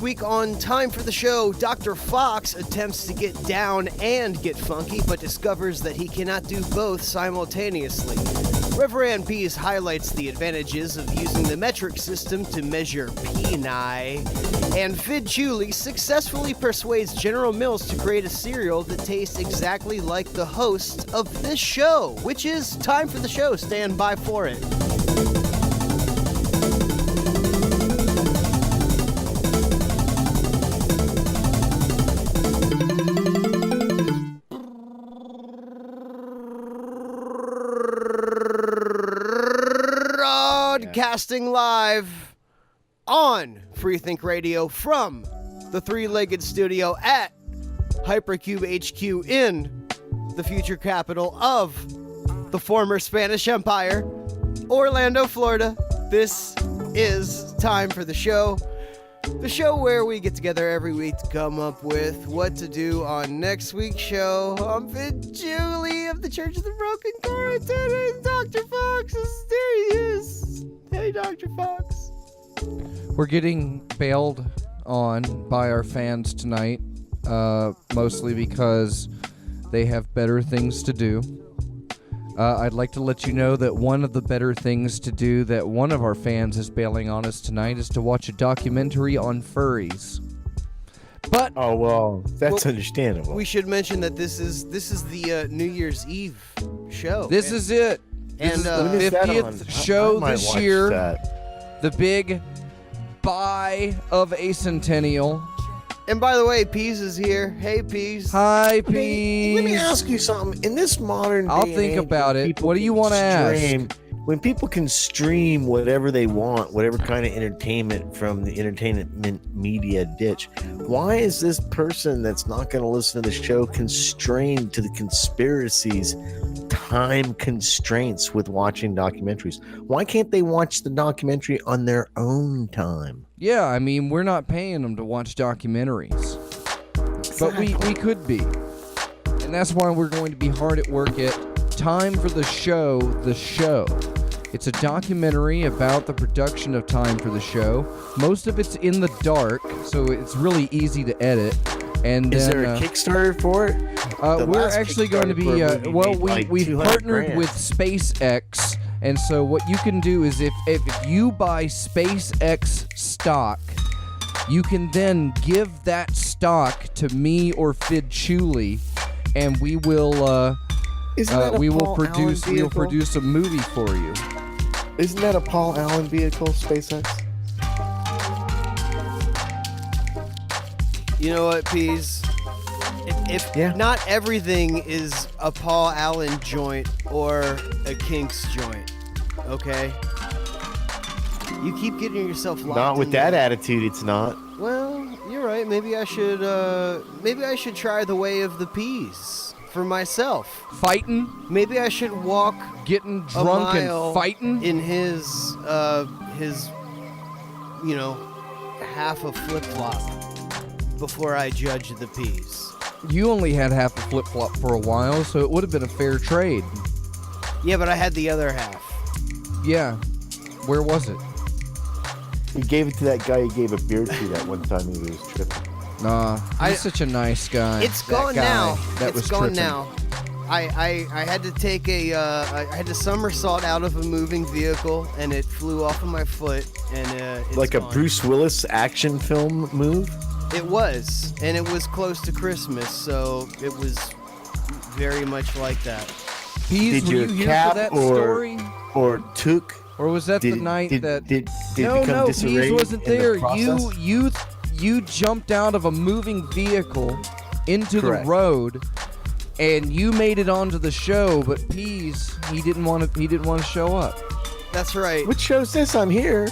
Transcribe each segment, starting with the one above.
week on Time for the Show, Dr. Fox attempts to get down and get funky, but discovers that he cannot do both simultaneously. Reverend Pease highlights the advantages of using the metric system to measure peni. And Fidd Faux successfully persuades General Mills to create a cereal that tastes exactly like the host of this show, which is Time for the Show. Stand by for it. Broadcasting live on Freethink Radio from the three-legged studio at Hypercube HQ in the future capital of the former Spanish Empire, Orlando, Florida. This is Time for the Show. The show where we get together every week to come up with what to do on next week's show. I'm Fidd Faux of the Church of the Broken Chorus, and Dr. Fox is there. He is. Hey, Dr. Fox. We're getting bailed on by our fans tonight, mostly because they have better things to do. I'd like to let you know that one of the better things to do that one of our fans is bailing on us tonight is to watch a documentary on furries. But oh well, that's understandable. We should mention that this is the New Year's Eve show. This is it. And this is the 50th show this year. The big bicentennial. And by the way, Pease is here. Hey, Pease. Hi, Pease. Let me ask you something. In this modern day I'll think about it. What do you want to ask? When people can stream whatever they want, whatever kind of entertainment from the entertainment media ditch, why is this person that's not going to listen to the show constrained to the conspiracies, time constraints with watching documentaries? Why can't they watch the documentary on their own time? Yeah, I mean, we're not paying them to watch documentaries. Exactly. But we could be. And that's why we're going to be hard at work at Time for the Show, the show. It's a documentary about the production of Time for the Show. Most of it's in the dark, so it's really easy to edit. And is then, there a Kickstarter for it? We're actually going to be, we've partnered with SpaceX. And so what you can do is if you buy SpaceX stock, you can then give that stock to me or Fidd Faux, and we will produce a movie for you. Isn't that a Paul Allen vehicle, SpaceX? You know what, Pease? If not everything is a Paul Allen joint or a Kinks joint, okay? You keep getting yourself locked. Not with that attitude, it's not. Well, you're right. Maybe I should try the way of the Peas for myself. Fighting? Maybe I should walk getting drunk and fighting in his half a flip-flop before I judge the Peas. You only had half a flip-flop for a while, so it would have been a fair trade. Yeah, but I had the other half. Yeah. Where was it? He gave it to that guy he gave a beer to that one time he was tripping. Nah, he's such a nice guy. It's gone now. It's gone now. I had to take I had to somersault out of a moving vehicle, and it flew off of my foot, and it's like gone. A Bruce Willis action film move. It was, and it was close to Christmas, so it was very much like that. Pease, did were you here cap for that story? Or took? Or was that the night that? Did no, Pease wasn't there. The You jumped out of a moving vehicle into Correct. the road, and you made it onto the show. But Pease, he didn't want to show up. That's right. What show's this? I'm here.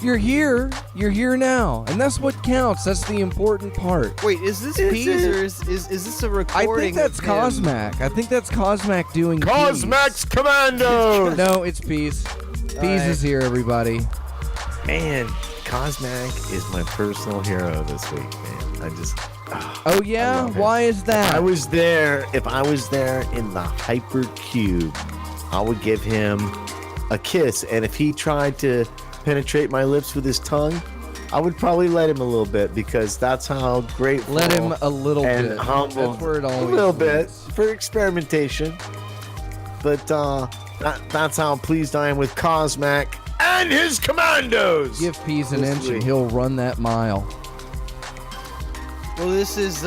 You're here. You're here now, and that's what counts. That's the important part. Wait, is this Pease or is this a recording? I think that's Cosmac. I think that's Cosmac doing Cosmac's Commandos. No, it's Pease. Pease is here, everybody. Man, Cosmac is my personal hero this week, man. I just Oh yeah? Why is that? If I was there in the Hypercube, I would give him a kiss, and if he tried to penetrate my lips with his tongue, I would probably let him a little bit because that's how grateful. Let him a little and bit. humble. That's where it always a little bit leads. for experimentation. But that's how pleased I am with Cosmac and his commandos. Give Peas an This inch and week. he'll run that mile. Well, this is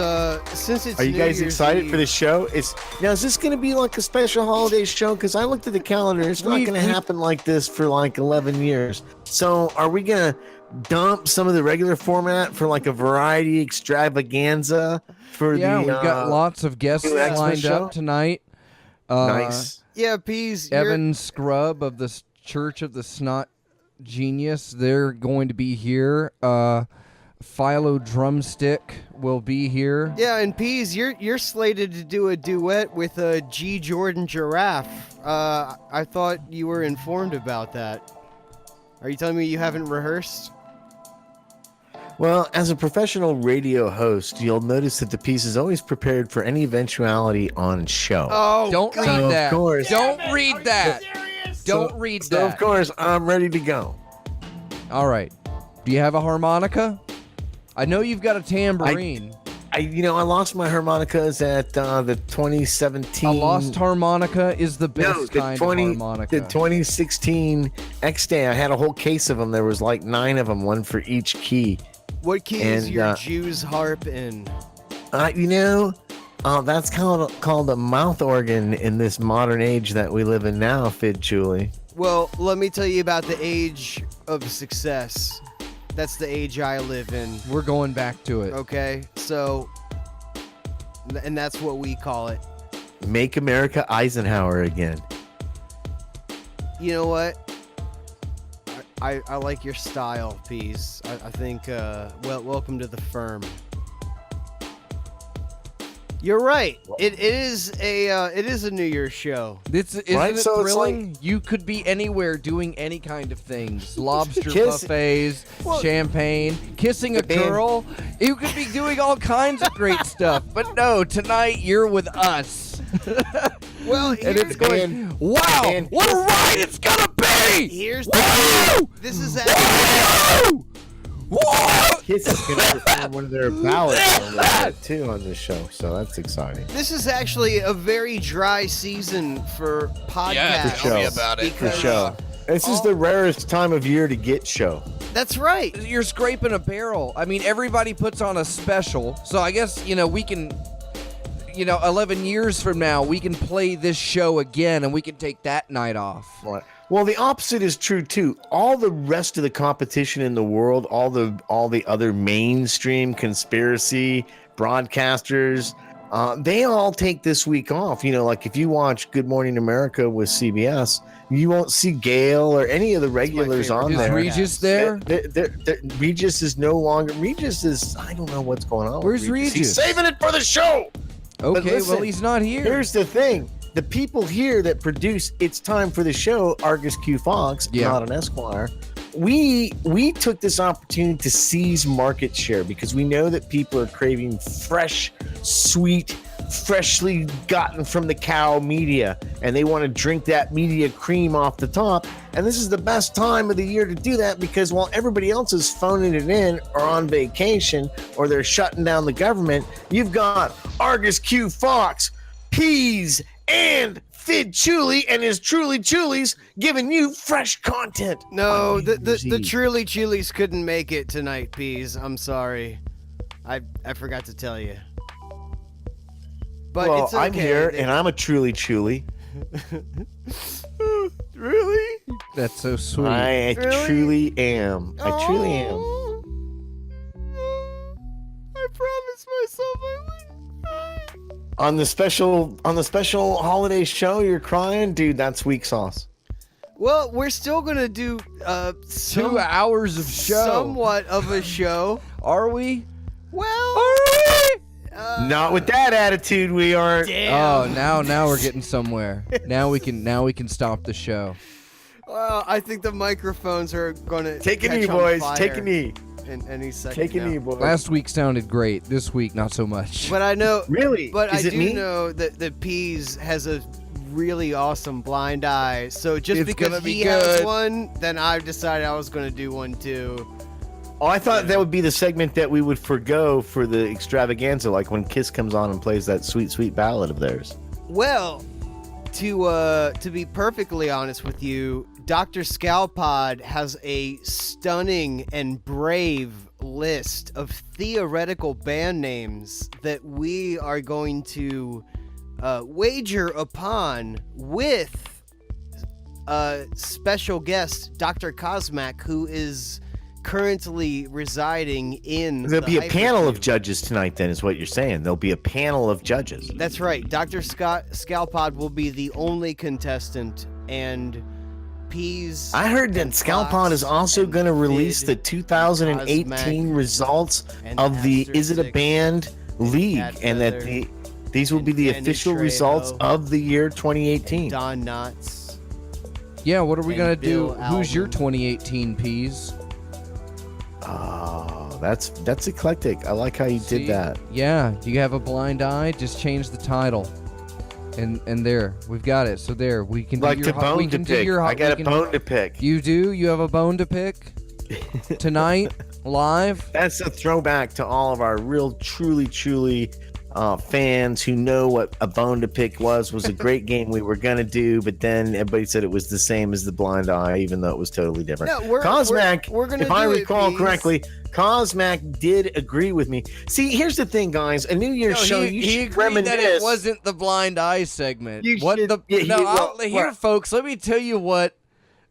since it's Are you New guys Year's excited Eve, for the show? Is this going to be like a special holiday show? Because I looked at the calendar. It's not going to happen like this for like 11 years. So are we going to dump some of the regular format for like a variety extravaganza for Yeah, the? we've got lots of guests new Xmas lined show? up tonight. Nice. Yeah, Peas. you're- Evan Scrub of the Church of the Snot Genius. They're going to be here. Philo Drumstick will be here. Yeah, and Peas, you're slated to do a duet with a G. Jordan Giraffe. I thought you were informed about that. Are you telling me you haven't rehearsed? Well, as a professional radio host, you'll notice that the piece is always prepared for any eventuality on show. Oh, Don't God. read of that. course. Don't read that. Don't read So of that. course, I'm ready to go. All right. Do you have a harmonica? I know you've got a tambourine. I lost my harmonicas at the 2017. A lost harmonica is the best No, the kind 20, of harmonica. the 2016 X Day. I had a whole case of them. There was like 9 of them, one for each key. What key is And, your Jew's harp in? That's called a mouth organ in this modern age that we live in now, Fidd Julie. Well, let me tell you about the age of success. That's the age I live in. We're going back to it. Okay, so, and that's what we call it. Make America Eisenhower again. You know what? I like your style, Peas. I think, welcome to the firm. You're right. It is a New Year's show. Isn't Right, it so it's thrilling? You could be anywhere doing any kind of things. Lobster Kiss- buffets, Well- champagne, kissing a girl. You could be doing all kinds of great stuff. But no, tonight you're with us. Well, And it's going, wow, and- what a ride it's going to be! here's Woo! this is actually, Woo! Woo! Kiss is going to perform one of their ballads a little bit too on this show, so that's exciting. this is actually a very dry season for podcasts. Yeah, tell me about it. For because- show. This is the rarest time of year to get show. That's right. You're scraping a barrel. I mean, everybody puts on a special, so I guess, we can, 11 years from now, we can play this show again, and we can take that night off. Right. Well, the opposite is true too. All the rest of the competition in the world, all the other mainstream conspiracy broadcasters, they all take this week off. Like if you watch Good Morning America with CBS, you won't see Gail or any of the regulars on Is there. Regis there? Regis is no longer. Regis is. I don't know what's going on. Where's with Regis. He's Regis? saving it for the show. Okay, listen, well, he's not here. Here's the thing. The people here that produce It's Time for the Show, Argus Q Fox, Yeah. not an Esquire, we took this opportunity to seize market share because we know that people are craving fresh, sweet, freshly gotten from the cow media, and they want to drink that media cream off the top. And this is the best time of the year to do that because while everybody else is phoning it in or on vacation or they're shutting down the government, you've got Argus Q Fox, Peas, and Fidd Chuli and his Truly Chulies giving you fresh content. No, on the New Year's Eve. Truly Chulies couldn't make it tonight, Peas. I'm sorry. I forgot to tell you. But Well, it's okay. I'm here and I'm a Truly Chuli. Really? That's so sweet. I Really? truly am. I truly am. Oh. I promised myself I wouldn't cry. On the special holiday show, you're crying, dude. That's weak sauce. Well, we're still gonna do 2 hours of show. somewhat of a show. Are we? Well, Not with that attitude, we aren't. damn. Oh, now we're getting somewhere. Now we can stop the show. Well, I think the microphones are gonna Take a catch knee, on boys. fire Take a knee. in any second. Take a now. knee, boys. Last week sounded great. This week, not so much. But I know. Really? But Is I it do me? know that the Peas has a really awesome blind eye. So just It's because gonna be he has good. one, then I decided I was gonna do one too. Oh, I thought that would be the segment that we would forgo for the extravaganza, like when Kiss comes on and plays that sweet, sweet ballad of theirs. Well, to be perfectly honest with you, Dr. Scalpod has a stunning and brave list of theoretical band names that we are going to wager upon with special guest Dr. Cosmac, who is currently residing in There'll be a panel of Hypercube. judges tonight, then, is what you're saying. There'll be a panel of judges. That's right. Dr. Scalpod will be the only contestant, and Peas. I heard that and Scalpod Fox is also and going to release the Fidd 2018 Cosmac results and of the Aster Is It a Six Band League, Cat and that Feather these will be the Danny official Trejo results of the year 2018. Don Knotts. Yeah, what are we And gonna do? Bill Who's your Alden. 2018 Peas? Oh, that's eclectic. I like how you See? did that. Yeah, do you have a blind eye? Just change the title. And there, we've got it. So there, we can Like do the your hot- we bone to can do pick. your hot- I got we a can- bone to pick. You do? You have a bone to pick? Tonight, live? That's a throwback to all of our real, truly fans who know what a bone to pick was a great game we were gonna do, but then everybody said it was the same as the blind eye, even though it was totally different. No, we're Cosmac, gonna if I do it, recall Peas. correctly, Cosmac did agree with me. See, here's the thing, guys. A New Year's show, you he should agreed reminisce. that it wasn't the blind eye segment. You what should- the? yeah, no, you- well, here, what? folks. Let me tell you what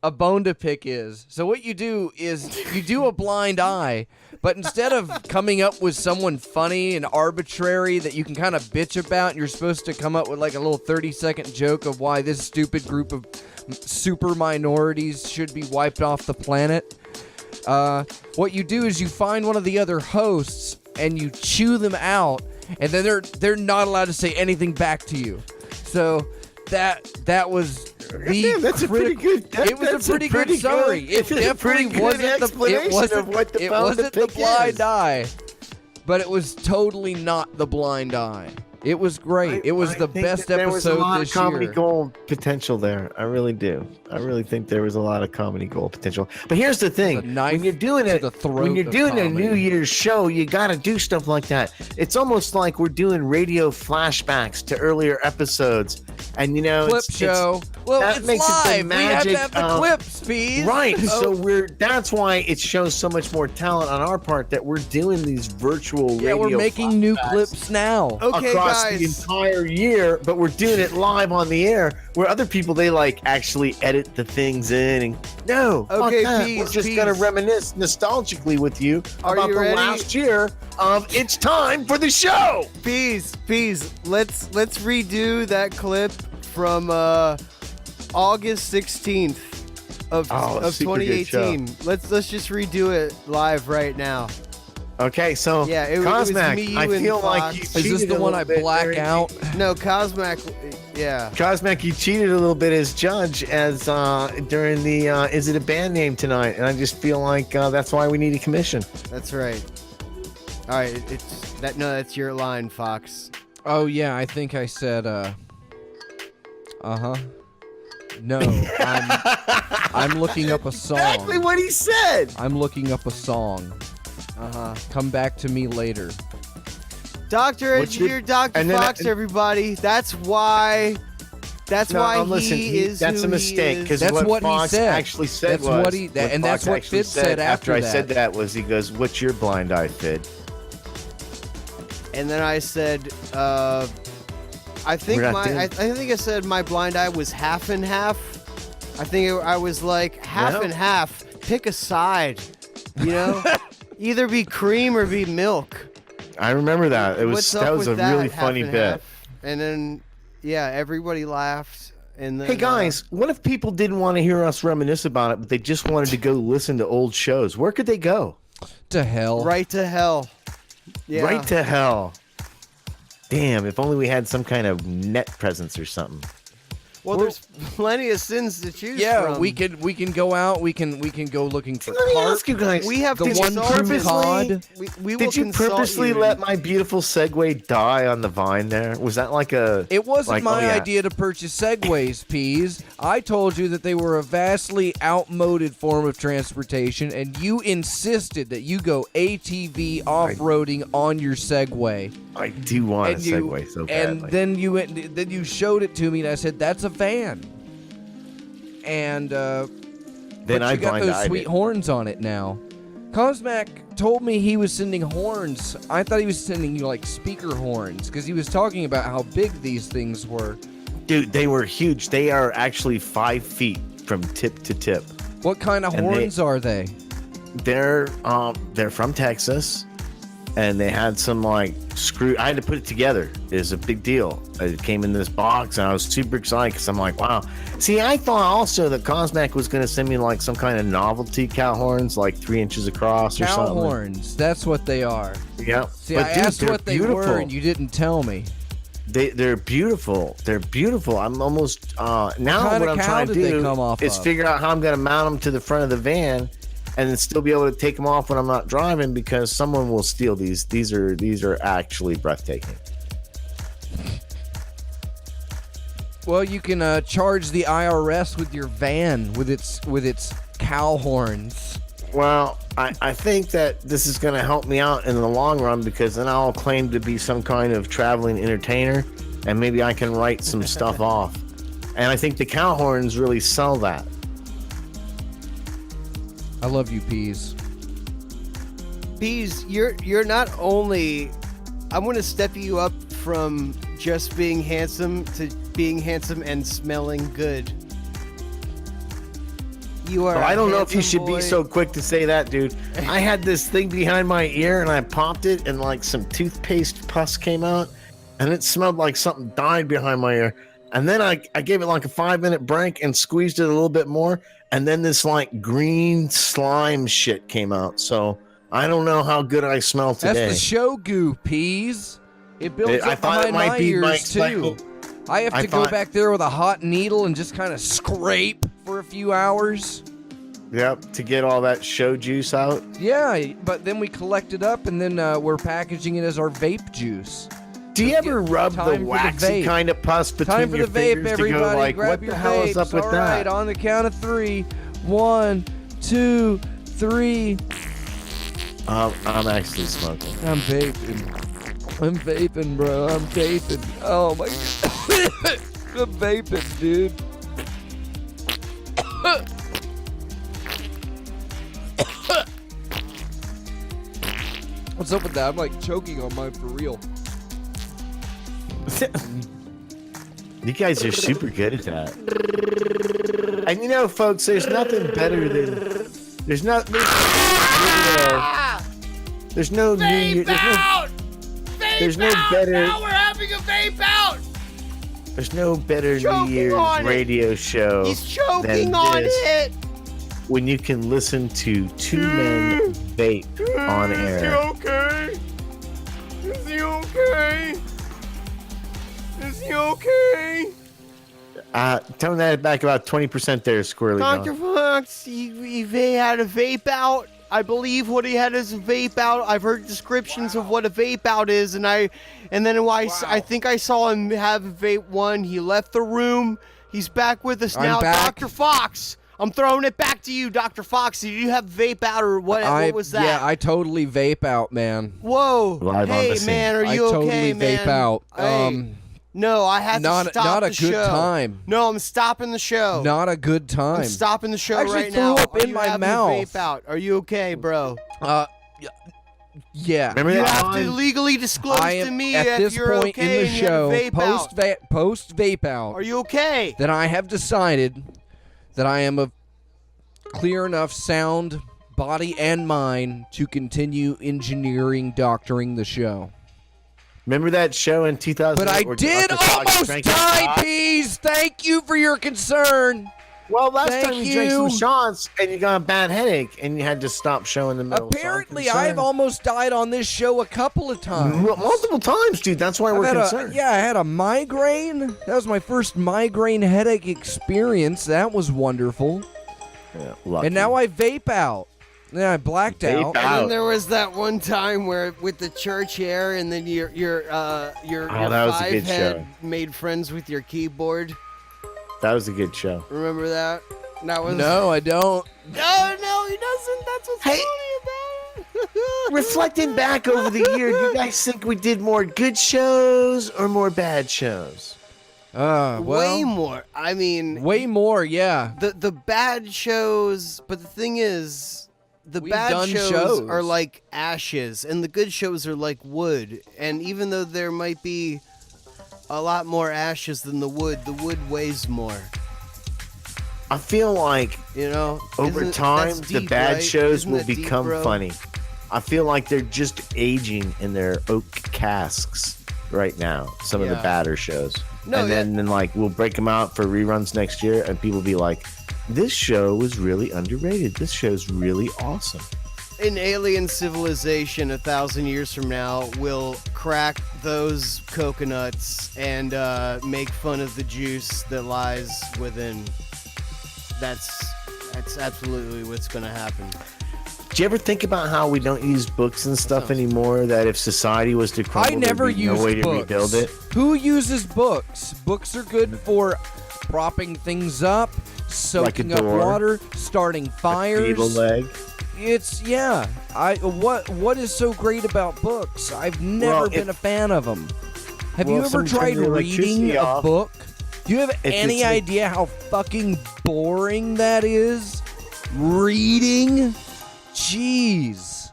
a bone to pick is. So what you do is you do a blind eye, but instead of coming up with someone funny and arbitrary that you can kind of bitch about, and you're supposed to come up with like a little 30-second joke of why this stupid group of super minorities should be wiped off the planet. What you do is you find one of the other hosts and you chew them out, and then they're not allowed to say anything back to you. So that was the Damn, that's a pretty good. it was a pretty good summary. It definitely wasn't it wasn't the blind eye, but it was totally not the blind eye. It was great. It was the best there was a episode lot this of comedy year. gold potential there. I really do. I really think there was a lot of comedy gold potential. But here's the thing: The knife when you're doing to it, the throat when you're of doing a comedy. New Year's show, you got to do stuff like that. It's almost like we're doing radio flashbacks to earlier episodes, and you know, Clip show. Well, that it's makes it the live. We have to magic have the of- clips, Pete. Right, Oh. so that's why it shows so much more talent on our part that we're doing these virtual Yeah, radio we're making new flashbacks clips now. Okay, across guys. the entire year, but we're doing it live on the air. Where other people, they like actually edit the things in and no, Okay, fuck that. Peas, We're just Peas. gonna reminisce nostalgically with you Are about you the ready? last year of It's Time for the Show. Peas, let's redo that clip from August 16th of super good 2018. Let's just redo it live right now. Okay, so Yeah, it was Cosmac, me, you, I and feel like Fox. you Is Is cheated this the a one I little bit black during- out? No, Cosmac, yeah. Cosmac, you cheated a little bit as judge as during the Is It a Band Name tonight, and I just feel like that's why we need a commission. That's right. All right, that's your line, Fox. Oh yeah, I think I said No, I'm looking up a song. Exactly what he said. I'm looking up a song. Come back to me later. Dr. What's your- Engineer, Dr. and then- Fox, everybody. That's why Listen, he is that's who a mistake he because is. That's what he Fox said. actually said That's was what he- and that's Fox what actually Fidd said after I that. said that was he goes, "What's your blind eye, Fidd?" And then I said, I think We're not doing- I think I said my blind eye was half and half. I think I was like half Yeah. and half. Pick a side, you know, either be cream or be milk. I remember that. It was What's up that was a with that, really half funny and bit. half? And then yeah, everybody laughed. And then, Hey guys, what if people didn't want to hear us reminisce about it, but they just wanted to go listen to old shows? Where could they go? To hell. right to hell. Yeah. Right to hell. Damn! If only we had some kind of net presence or something. Well, there's plenty of sins to choose Yeah, from. we can go out. We can go looking for Let me carp. ask you guys. We have The to one consult true you. cod. We will Did you consult purposely you. let my beautiful Segway die on the vine there? Was that like a... It wasn't like, my oh, yeah. idea to purchase Segways, Peas. I told you that they were a vastly outmoded form of transportation, and you insisted that you go ATV off-roading on your Segway. I do want a Segway so badly. And then you showed it to me, and I said, "That's a van." And Then but I you got those blind-eyed sweet it. horns on it now. Cosmac told me he was sending horns. I thought he was sending you like speaker horns because he was talking about how big these things were. Dude, they were huge. They are actually 5 feet from tip to tip. What kind of And horns are they? They're from Texas, and they had some like screw. I had to put it together. It's a big deal. It came in this box, and I was super excited because I'm like, wow. See, I thought also that Cosmac was going to send me like some kind of novelty cow horns, like 3 inches across or Cow something. horns. That's what they are. Yeah. See, But I dude, asked they're what they beautiful. were, and you didn't tell me. They're beautiful. They're beautiful. I'm almost now. kind What of I'm cow trying to did they do come off is of? figure out how I'm going to mount them to the front of the van, and then still be able to take them off when I'm not driving because someone will steal these. These are actually breathtaking. Well, you can charge the IRS with your van with its cow horns. Well, I think that this is going to help me out in the long run because then I'll claim to be some kind of traveling entertainer, and maybe I can write some stuff off. And I think the cow horns really sell that. I love you, Peas. Bees, you're not only. I'm going to step you up from just being handsome to being handsome and smelling good. You are. Well, I don't know if you handsome should boy. be so quick to say that, dude. I had this thing behind my ear and I popped it and like some toothpaste pus came out and it smelled like something died behind my ear. And then I gave it like a 5-minute break and squeezed it a little bit more. And then this like green slime shit came out. So I don't know how good I smell today. That's the show goo, Peas. It builds I up thought it behind might my be my ears too. cycle. I have I to go thought- back there with a hot needle and just kind of scrape for a few hours. Yep, to get all that show juice out. Yeah, but then we collect it up and then we're packaging it as our vape juice. Do you ever rub the Time for the waxy vape. kind of pus between Time for your the vape, fingers everybody. to go like, Grab what your the hell vapes. is up with All that? right, on the count of 3. 1, 2, 3. I'm actually smoking. I'm vaping, bro. I'm vaping. Oh my god. I'm vaping, dude. What's up with that? I'm like choking on mine for real. You guys are super good at that. And you know, folks, there's nothing better than there's no New Year. There's no better. Now we're having a vape out. There's no better Choking New Year's on it. radio show He's choking than on this, it. when you can listen to two men vape on Is he air. okay? Is he okay? Is he okay? Tone that back about 20% there, Squirrely. Dr. John. Fox, he had a vape out. I believe what he had is a vape out. I've heard descriptions of what a vape out is, and I think I saw him have a vape one. He left the room. He's back with us I'm now. back. Dr. Fox, I'm throwing it back to you, Dr. Fox. Did you have vape out or what? What was that? Yeah, I totally vape out, man. Whoa. Live on Hey, the scene. man, are I you totally okay, man? vape out. Hey. No, I had Not- to stop not the a good show. time. No, I'm stopping the show. Not a good time. I'm stopping the show I actually right threw now. up Are in you my having a mouth. Vape out? Are you okay, bro? Yeah. Remember You that have to line? legally disclose I to am me at if this you're point okay in the and you had a show, vape out. post vape out, Are you okay? that I have decided that I am of clear enough sound body and mind to continue engineering, doctoring the show. Remember that show in 2000? But I where did Dr. Fox almost drank his die, cock? Peas. Thank you for your concern. Well, last Thank time you drank some you. shots and you got a bad headache and you had to stop showing the middle. Apparently, I've almost died on this show a couple of times. Multiple times, dude. That's why we're concerned. I had a migraine. That was my first migraine headache experience. That was wonderful. Yeah, lucky. And now I vape out. Yeah, I blacked out. And then there was that one time where with the church air, and then your that was a good five-head show. made friends with your keyboard. That was a good show. Remember that? That was No, I don't. No, he doesn't. That's what's Hey. funny about it. Reflecting back over the year, do you guys think we did more good shows or more bad shows? Way more. I mean, Way more, yeah. the bad shows, but the thing is, the We've bad done shows, shows. are like ashes, and the good shows are like wood. And even though there might be a lot more ashes than the wood weighs more. I feel like You know, over Isn't- time, that's the deep, bad right? shows Isn't will that deep, become bro? funny. I feel like they're just aging in their oak casks right now. Some of the Yeah. badder shows. No, and then like we'll break them out for reruns next year, and people be like, "This show was really underrated. This show's really awesome." An alien civilization 1,000 years from now will crack those coconuts and make fun of the juice that lies within. That's absolutely what's going to happen. Do you ever think about how we don't use books and stuff anymore? That if society was to crumble, I never there'd be used no way to books. rebuild it. Who uses books? Books are good for propping things up, soaking up door. water, starting fires. Feeble leg. It's what is so great about books? I've never Well, been a fan of them. Have you Well, if ever someone turned tried the electricity reading a off- book? Do you have If any it's like- idea how fucking boring that is? Reading? Jeez.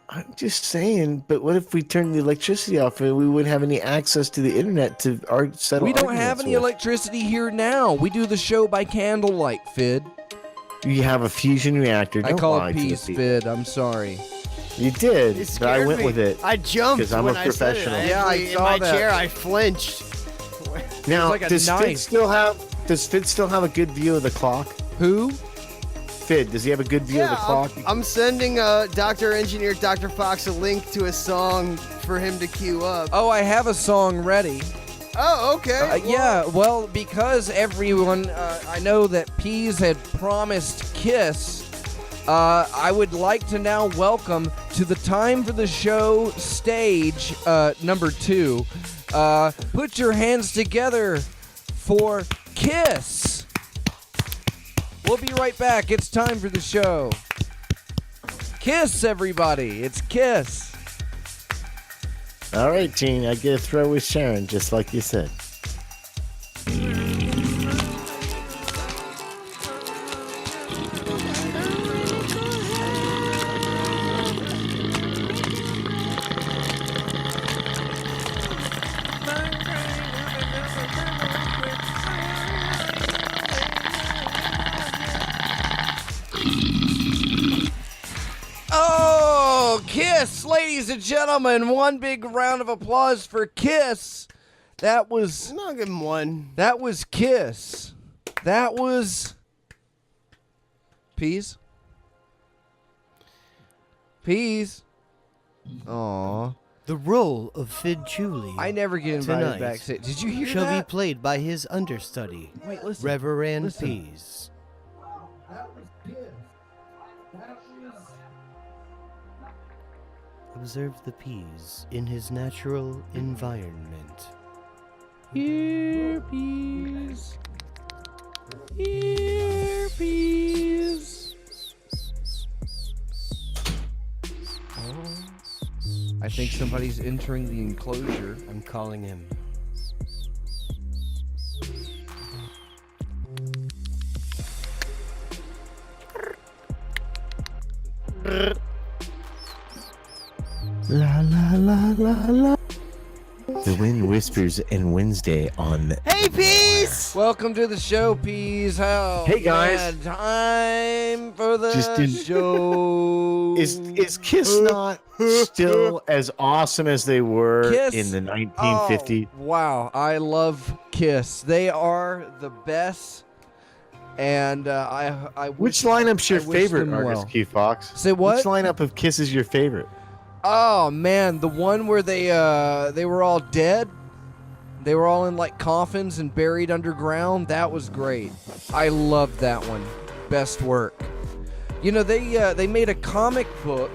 I'm just saying, but what if we turned the electricity off and we wouldn't have any access to the internet to settle We don't have arguments any with? electricity here now. We do the show by candlelight, Fidd. You have a fusion reactor. I Don't call lie it to the peace, people. Fidd. I'm sorry. You did, It but I scared went me. with it. I jumped 'Cause I'm when a I said it. professional. Yeah, I actually, saw in my that. chair, I flinched. Now, like a does knife. Fidd still have? Does Fidd still have a good view of the clock? Who? Fidd, does he have a good view of the clock? I'm sending Dr. Engineer Dr. Fox a link to a song for him to queue up. Oh, I have a song ready. Oh, okay. Yeah, well, because everyone, I know that Peas had promised Kiss. I would like to now welcome to the Time for the Show stage, number 2. Put your hands together for Kiss. We'll be right back. It's time for the show. Kiss, everybody. It's Kiss. All right, Gene, I get a throw with Sharon, just like you said. Oh, Kiss, ladies and gentlemen. One big round of applause for Kiss. That was I'm not give him one. That was Kiss. That was Peas. Peas. Aw. The role of Fidd Julie I never get invited Tonight backstage. Did you hear shall be that? played by his understudy, Wait, listen. Reverend Listen. Pease. That was Kiss. That was... Observe the peas in his natural environment. Here, Peas. Here, Peas. I think somebody's entering the enclosure. I'm calling him. La la la la la. The wind whispers in Wednesday on. Hey, Pease! Welcome to the show, Peas. How? Hey, guys. man, time for the Just didn't- show. Is Kiss not still as awesome as they were Kiss? in the 1950s? Oh, wow, I love Kiss. They are the best. And I Which wish- lineup's your I wish favorite, them Argus well. Q Fox? Say what? Which lineup of Kiss is your favorite? Oh man, the one where they were all dead. They were all in like coffins and buried underground. That was great. I loved that one. Best work. You know, they made a comic book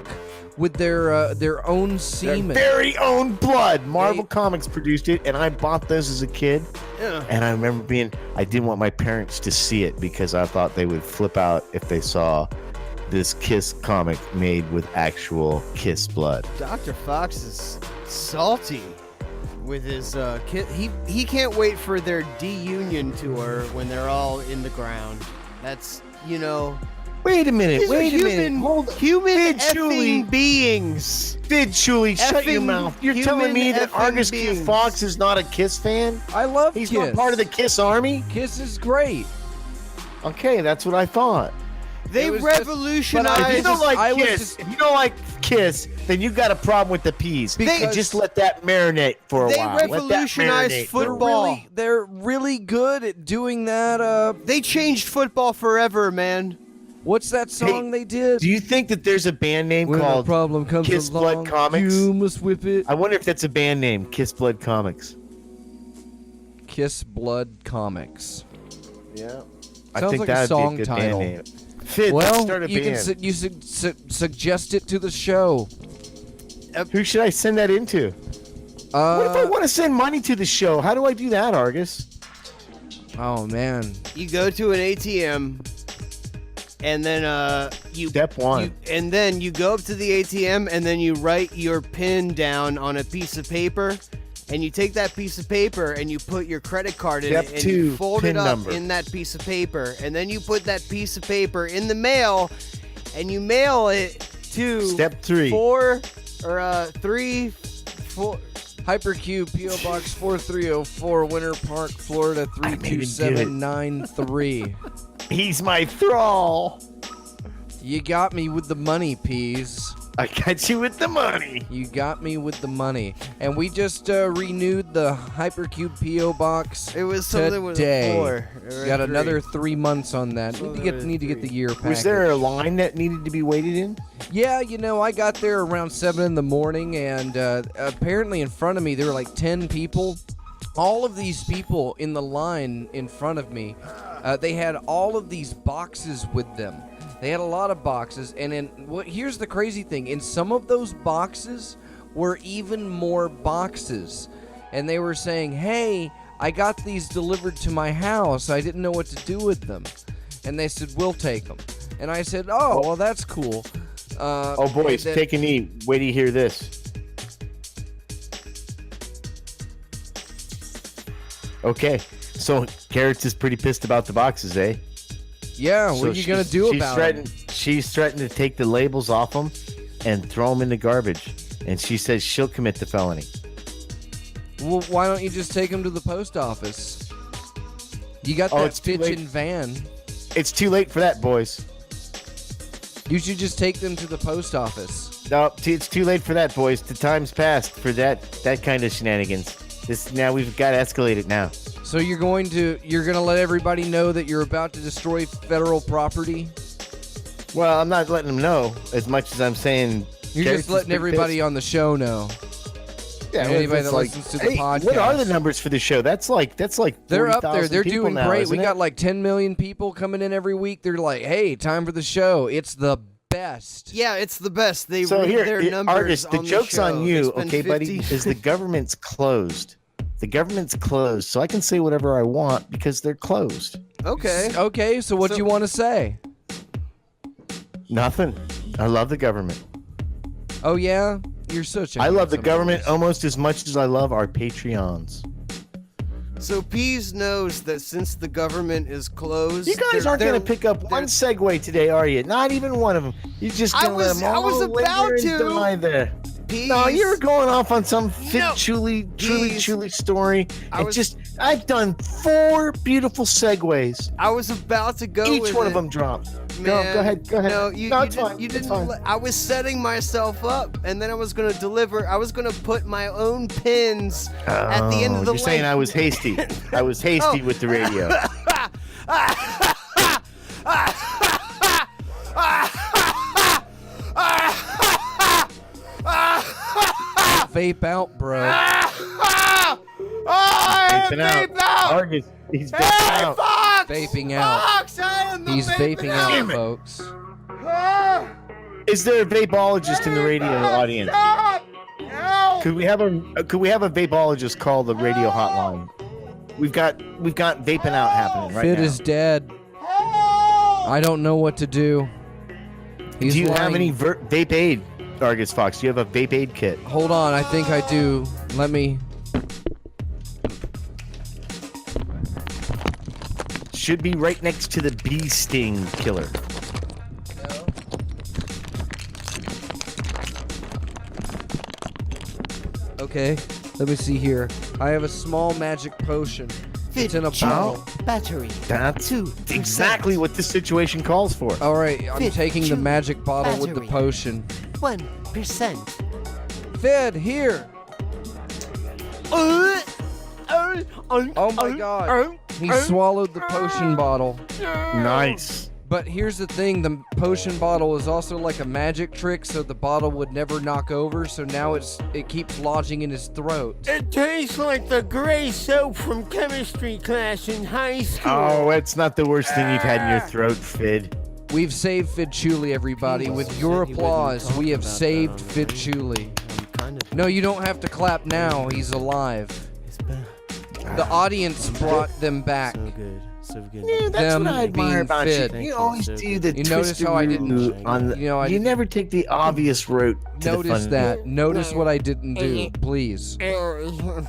with their own semen. Their very own blood. Marvel They- Comics produced it, and I bought those as a kid. Yeah. And I remember I didn't want my parents to see it because I thought they would flip out if they saw this Kiss comic made with actual Kiss blood. Dr. Fox is salty with his kid. He can't wait for their D-Union tour when they're all in the ground. That's, you know... Wait a minute. These are Wait a minute. human, Hold on. human Fidd effing beings. Fidd Chuli, shut your Effing mouth. You're human telling me that effing Argus Q beings. Fox is not a Kiss fan? I love He's Kiss. not part of the Kiss army? Kiss is great. Okay, that's what I thought. They It was just- revolutionized. If you don't like I was Kiss, just- if you don't like Kiss, then you got a problem with the peas. Because- Just let that marinate for a They while. Let that revolutionized marinate. football. They're really good at doing that. They changed football forever, man. What's that song they did? Do you think that there's a band name When a called problem comes Kiss Blood along, Comics? you must whip it. I wonder if that's a band name, Kiss Blood Comics. Kiss Blood Comics. Yeah. I Sounds think like a that'd song be a good title. band name. Fidd, let's Well, start a you band. can suggest it to the show. Who should I send that into? What if I Uh, want to send money to the show? How do I do that, Argus? oh man, You go to an ATM, and then you Step one. and then you go up to the ATM, and then you write your PIN down on a piece of paper, and you take that piece of paper and you put your credit card in Step it, and two, you fold PIN it up number. in that piece of paper, and then you put that piece of paper in the mail, and you mail it to Step three. 4 Hypercube PO Box 4304, Winter Park, Florida I made him do it. 32793. He's my thrall. You got me with the money, peas. I got you with the money. You got me with the money. And we just renewed the Hypercube PO Box. It was something with today. a 4. or a Got 3. another 3 months on that. Need to get the year package. Was there a line that needed to be waited in? Yeah, you know, I got there around 7 in the morning, and apparently in front of me there were like 10 people. All of these people in the line in front of me, they had all of these boxes with them. They had a lot of boxes, and here's the crazy thing. In some of those boxes were even more boxes. And they were saying, hey, I got these delivered to my house. I didn't know what to do with them. And they said, we'll take them. And I said, oh, well, that's cool. Oh, boys, and then- take a knee. Wait till you hear this. Okay, so Carrots is pretty pissed about the boxes, eh? Yeah, So what are you going to do she's about threatened, it? She's threatened to take the labels off them and throw them in the garbage. And she says she'll commit the felony. Well, why don't you just take them to the post office? You got that it's too late. bitchin' van. It's too late for that, boys. You should just take them to the post office. No, it's too late for that, boys. The time's passed for that kind of shenanigans. Now we've got to escalate it now. So you're gonna let everybody know that you're about to destroy federal property? Well, I'm not letting them know as much as I'm saying. You're Carrots just is letting pretty everybody pissed. on the show know. Yeah, anybody it's that listens to the hey, What podcast. are the numbers for the show? That's like They're up there. 40,000 They're people doing now, great. isn't We it? got like 10 million people coming in every week. They're like, hey, time for the show. It's the best. Yeah, it's the best. They So read here, their numbers artist, the on joke's show. on you, It's been okay, buddy? 50 Is the government's closed. The government's closed, so I can say whatever I want because they're closed. Okay. Okay, so what do you want to say? Nothing. I love the government. Oh, yeah? You're such a I love the handsome government person. almost as much as I love our Patreons. So Peas knows that since the government is closed, You guys aren't going to pick up one they're- segue today, are you? Not even one of them. You're just I going to let was- them I was all about linger and to. die there. Peas. No, you're going off on some Fidd No, Chuli Peas. story. I've done 4 beautiful segues. I was about to go. Each with one it. of them dropped. Man, Go ahead. No, it's didn't, fine. you it's didn't. fine. I was setting myself up, and then I was going to deliver. I was going to put my own pins at the end of the You're saying link. I was hasty. I was hasty Oh. with the radio. Vape out, bro. Vaping out. Argus, he's vaping out. Fox! Vaping out. Fox, I am the He's vaping out, Damn it. folks. Is there a vapeologist in the radio audience? Stop! No! Could we have a vapeologist call the radio hotline? We've got vaping out happening right Fidd now. is dead. I don't know what to do. He's Do you lying. have any vape aid, Argus Fox? Do you have a vape aid kit? Hold on, I think I do. Let me. Should be right next to the bee sting killer. Okay, let me see here. I have a small magic potion. It's in a bottle. Battery. That's 2 exactly what this situation calls for. All right, I'm Fidd, taking the chew, magic bottle with the battery. potion. 1%. Fidd, here. Oh my god. He swallowed the potion bottle. Nice. But here's the thing, the potion bottle is also like a magic trick, so the bottle would never knock over, so now it keeps lodging in his throat. It tastes like the gray soap from chemistry class in high school. Oh, it's not the worst thing you've had in your throat, Fidd. We've saved Fidd Chuli, everybody. With your applause, we have saved Fidd Chuli. No, you don't have to clap now. He's alive. The audience brought them back. So good. So good. Yeah, that's Them what I admire being about Fidd. you. You always do the You notice how I didn't- twistaroo on the, you know, I you didn't- never take the obvious route to the Notice fun. that. Notice what I didn't do, please. It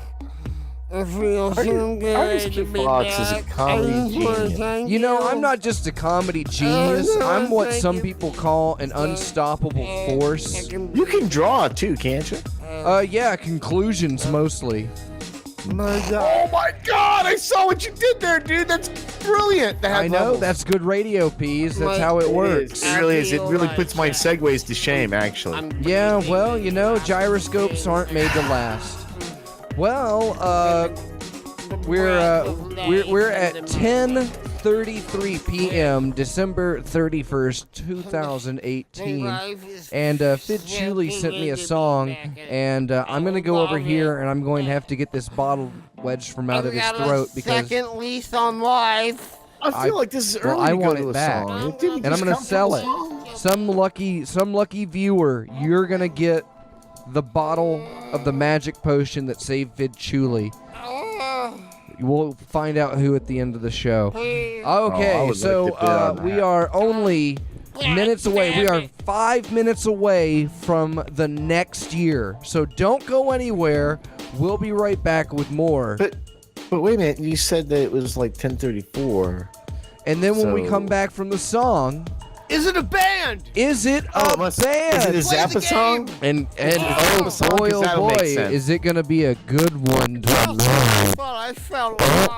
feels so good Argus to be Fox is a back. comedy I just wanna genius. thank You know, I'm not just a comedy genius. no, I'm what thank some you. people call an unstoppable force. You can draw too, can't you? Yeah, conclusions mostly. My God. Oh my God! I saw what you did there, dude. That's brilliant. To have I know, levels. that's good radio, Peas. That's how it It works. is. It really is. It really puts my segues to shame, actually. Yeah, well, you know, gyroscopes aren't made to last. Well, we're at 10:33 p.m. December 31st, 2018, and Fidd Chuli sent me a song, and I'm gonna go over here and I'm going to have to get this bottle wedged from out of his throat because second lease on life. I feel like this is early well, I to go want to it a back, song. It didn't and I'm just gonna come sell from it. a song. Some lucky viewer, you're gonna get the bottle of the magic potion that saved Fidd Chuli. We'll find out who at the end of the show. I Okay, would so like to bid on we that. are only minutes away. We are 5 minutes away from the next year. So don't go anywhere. We'll be right back with more. But wait a minute. You said that it was like 10:34. And then when we so- come back from the song, Is it a band? is it a Is band? it a Play the Zappa song? And Oh, song, boy, 'cause oh that'll boy, make sense. is it gonna be a good one to learn. Well, I felt Now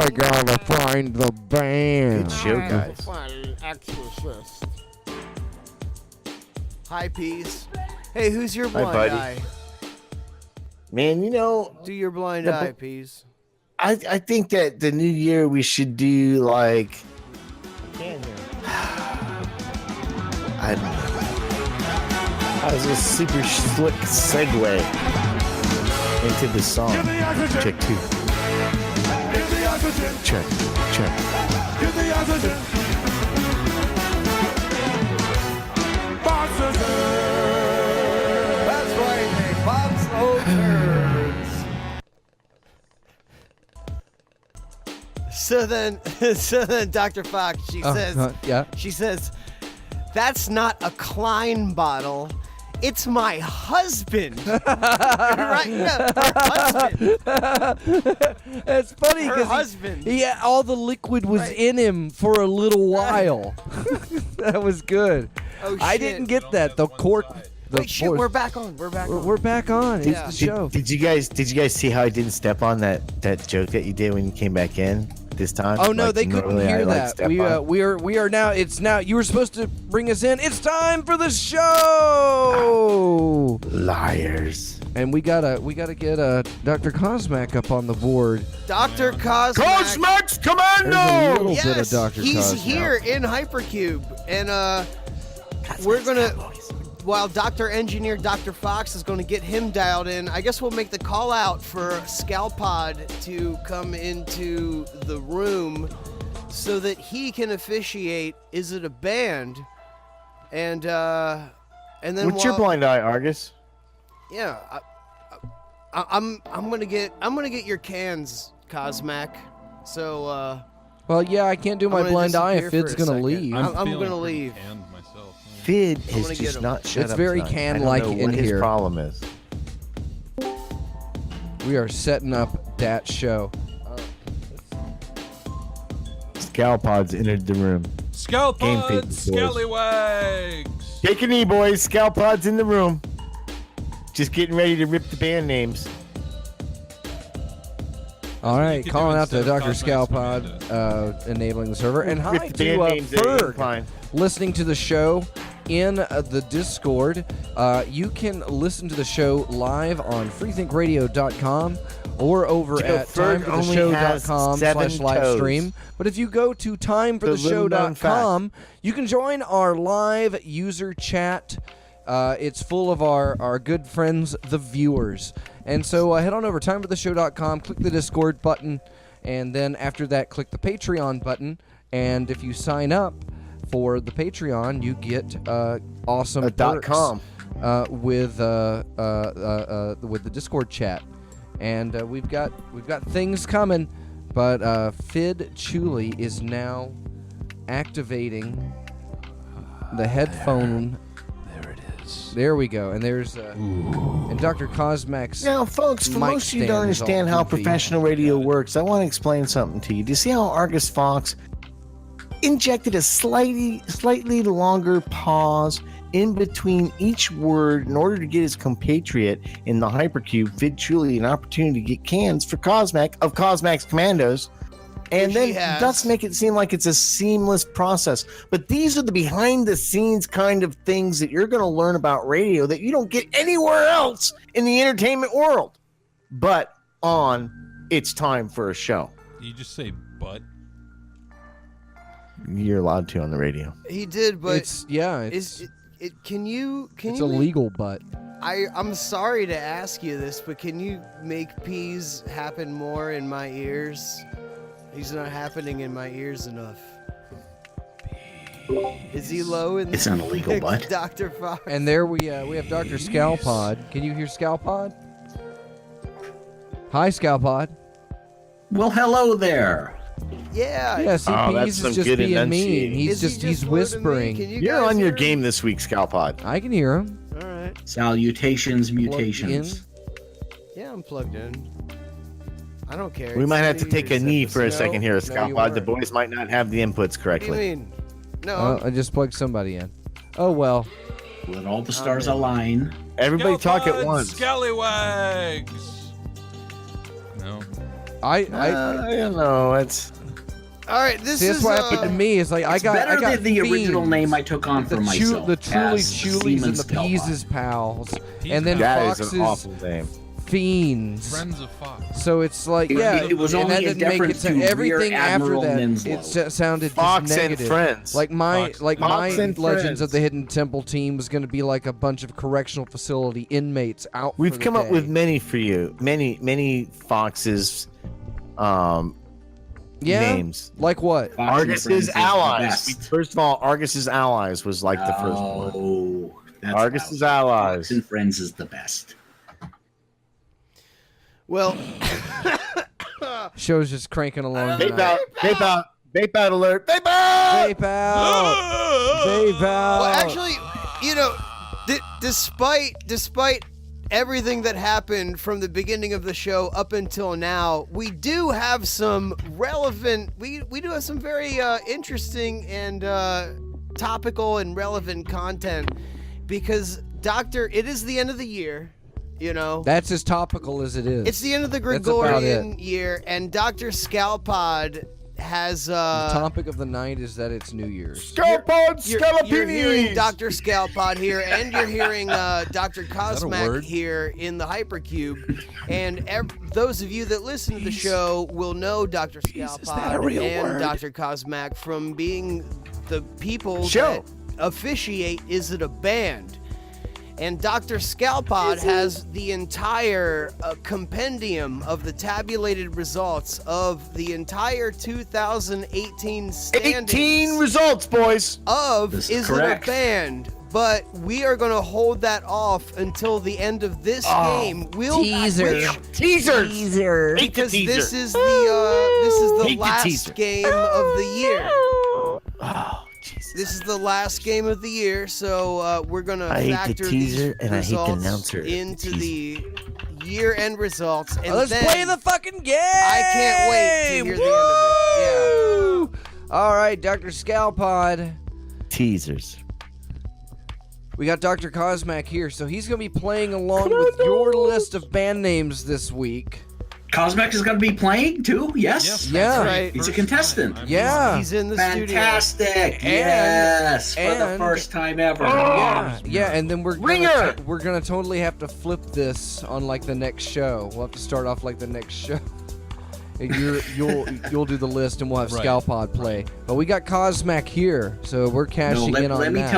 I gotta find the band. Good show, guys. Exorcist. Hi, Peas. Hey, who's your blind buddy. eye? Man, you know, Do your blind The eye, bu- Peas. I think that the new year we should do like I don't know. That was a super slick segue into the song. Check two. Check. That's right, they pops old turds. So then, Dr. Fox, she says, Yeah. she says, that's not a Klein bottle. It's my husband. Right? No, her husband. It's funny Her because husband. all the liquid was Right. in him for a little while. That was good. Oh, I shit. didn't get that. The cork. The Wait, shit, force- we're back on. We're back on. We're back on. It's Yeah. the show. Did you guys see how I didn't step on that joke that you did when you came back in this time? Oh no, Like, they couldn't normally I, hear like, that. step We on. we are now. It's now. You were supposed to bring us in. It's time for the show. Liars. And we gotta get Dr. Cosmac up on the board. Dr. Cosmac. Cosmac's There's a Commando! little bit of Yes, Dr. he's Cosmac. here in Hypercube, and we're gonna. While Dr. Engineer Dr. Fox is going to get him dialed in, I guess we'll make the call out for Scalpod to come into the room so that he can officiate. Is it a band? And then What's your blind eye, Argus? Yeah, I'm gonna get your cans, Cosmac. So Well, yeah, I can't do my I'm gonna blind eye disappear if Fidd's for a gonna second. leave. I'm feeling gonna pretty leave. canned myself. Fid gonna has get just him. not shut It's up very tonight. can-like I don't know in what his here. problem is. We are setting up that show. Scalpod's entered the room. Game Scalpod, paper boys. scallywags. Take a knee, boys. Scalpod's in the room. Just getting ready to rip the band names. All right, could calling do out to instead of Dr. Cosmac's Scalpod, enabling the server, and hi Rip the band to names at Ferg, Incline. listening to the show in the Discord. You can listen to the show live on freethinkradio.com or over Joe, at Ferg only has timefortheshow.com/live 7 stream. But if you go to timefortheshow.com, you can join our live user chat. It's full of our good friends, the viewers. And so head on over timefortheshow.com, click the Discord button, and then after that, click the Patreon button. And if you sign up for the Patreon, you get awesome perks .com. with the Discord chat. And we've got things coming, but Fidd Chuli is now activating the headphone. There it is. There we go. And there's and Dr. Cosmac's. Now, folks, for mic most of you stand don't is all understand how goofy. professional radio works, I want to explain something to you. Do you see how Argus Fox injected a slightly longer pause in between each word in order to get his compatriot in the Hypercube, Fidd Chuli, an opportunity to get cans for Cosmac of Cosmac's Commandos, and Which he then has. thus make it seem like it's a seamless process. But these are the behind-the-scenes kind of things that you're going to learn about radio that you don't get anywhere else in the entertainment world. But on It's Time for a Show. You just say butt. You're allowed to on the radio. he did, but it's can you it's illegal, but I'm sorry to ask you this, but can you make peas happen more in my ears? He's not happening in my ears enough. Is he low in It's an illegal butt. Dr. Fox? and there we have Dr. Scalpod. Can you hear Scalpod? Hi, Scalpod. Well, hello there. Yeah. Yeah, see, Oh, that's Peas some is just good being mean. enunciating. He's Is he he's low to me? whispering. Can you You're guys on your hear him? game this week, Scalpod. I can hear him. All right. Salutations, Plugged mutations. Yeah, I'm plugged in. I don't care. We It's might have to me take a who said knee this. for a No, second here, no, you Scalpod. The weren't. boys might not have the inputs What do you correctly. mean? No. I just plugged somebody in. Oh well. Let all the stars align. Everybody talk at Scalpod, once. Scallywags. No. I don't know. It's All right. This see, is that's what happened to me. Is like I It's got better I got than the original fiends. name I took on for myself. The truly as Chulies and the Seaman Peas' pals, Peas and then that is Fox's an awful name. fiends. Friends of Fox. So it's like It- yeah, it was and only that a didn't make it deference sound, to everything Rear after Admiral that. Ninslow. It sounded Fox just and negative. Friends. Like my Fox. like Fox my and Legends Friends. of the Hidden Temple team was going to be like a bunch of correctional facility inmates out. We've for the come up day. with many for you. Many Foxes names. Like what? Fox and Argus's Friends is the allies. best. First of all, Argus's allies was like the first one. Oh, that's Argus's loud. allies. Fox and Friends is the best. well. Show's just cranking along. Vape tonight. out, vape out, vape out alert, vape out! Vape out. Vape out. Well, actually, you know, despite everything that happened from the beginning of the show up until now, we do have some relevant. We do have some very interesting and topical and relevant content because it is the end of the year. You know, That's as topical as it is. it's the end of the That's about Gregorian year, and Dr. Scalpod has The topic of the night is that it's New Year's. Scalpod you're hearing Scalapini! Dr. Scalpod here, and you're hearing Dr. Cosmac word? here in the Hypercube. And those of you that listen to the show will know Dr. Scalpod and Dr. Cosmac from being the people that officiate Is It a Band? And Dr. Scalpod has the entire compendium of the tabulated results of the entire 2018 standings 18 results, boys. of This Is is It a correct. Band? But we are going to hold that off until the end of this game. Teaser. Teasers. Hate the Because teaser. this is the Hate the last teaser. game of the year. Oh, Jesus. This is the last game of the year, so we're gonna I hate the factor teaser these and I hate the results announcer. into the year-end results, and Let's then play the fucking game! I can't wait to hear the end of it. All right, Dr. Scalpod. Teasers. We got Dr. Cosmac here, so he's going to be playing along with your list of band names this week. Cosmac is going to be playing too. Yes. Yes, Yeah. that's Right. He's a First contestant. time. Yeah. He's in the studio. Fantastic. Yes. For the and- first time ever. Yeah, and then we're Ringer! gonna totally have to flip this on like the next show. We'll have to start off like the next show. And you'll do the list, and we'll have Right. Scalpod play. But we got Cosmac here, so we're No, cashing in on let me that.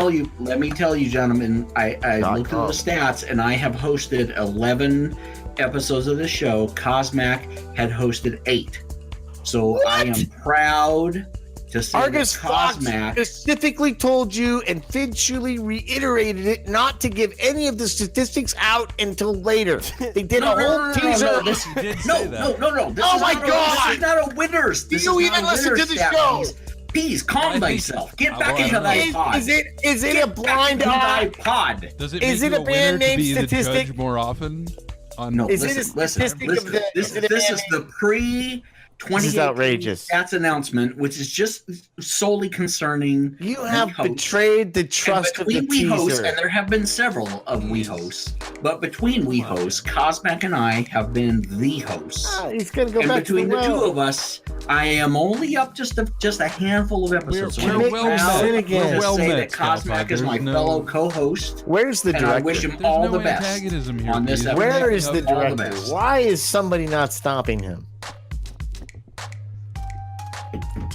tell you, gentlemen. I looked at the stats, and I have hosted 11 episodes of the show. Cosmac had hosted 8. So I am proud to say Argus that Fox Cosmac. specifically told you, and Fidd Shuley reiterated it, not to give any of the statistics out until later. They did a whole teaser. No, this, He did no, say that. no. This Oh is my not God! This is not a winners. This you is not even a listen winners to the stat. show? Please calm I think- thyself. Get Oh, back well, into I thy don't know. pod. Is it a Get back blind into thy eye? pod? Does it Is make it you a winner band to name be the statistic? judge more often? On No, Is it a listen. statistic of the- This is it a is band the pre. This is outrageous. Stats announcement, which is just solely concerning. You we have hosts. betrayed the And trust of the between we hosts, teaser. and there have been several of we hosts, but between we hosts, Cosmac and I have been the hosts. He's gonna go And back to between the two well. of us, I am only up just a handful of episodes. So We're I'm well proud met. to We're well say met, that Cosmac is Scalpod. my There's no- fellow co-host, Where's the and I director? wish him There's all no the best antagonism here, on this Pete. episode. Where is the All the director? best. Why is somebody not stopping him?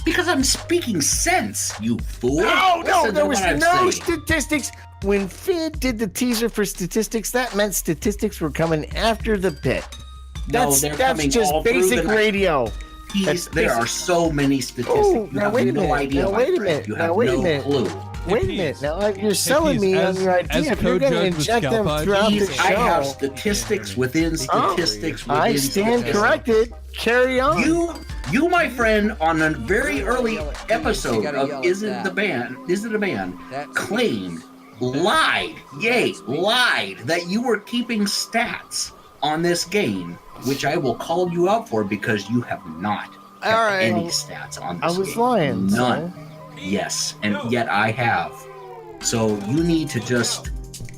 Because I'm speaking sense, you fool. No, Listen to there was what I'm no saying. statistics. When Fidd did the teaser for statistics, that meant statistics were coming after the bit. No, That's they're that's coming just all through basic the night. radio. Please, there basic. are so many statistics. Oh, You now have wait a no minute. idea. Now my wait a friend. minute. You Now have wait a no minute. clue. Wait a Pease. minute. Now you're selling Pease, me on as- your as idea. If you're going to co-judge with inject them Scalpod, throughout the Pease. show, I have statistics within statistics within I stand statistics. corrected. Carry on. You, my friend, on a very early yell at- episode you gotta of yell at Is It that. the Band? Is It a Band? That's- Claimed, lied, lied that you were keeping stats on this game, which I will call you out for because you have not kept All right. any stats on I this was game. lying. None. so- Yes, and yet I have. So you need to just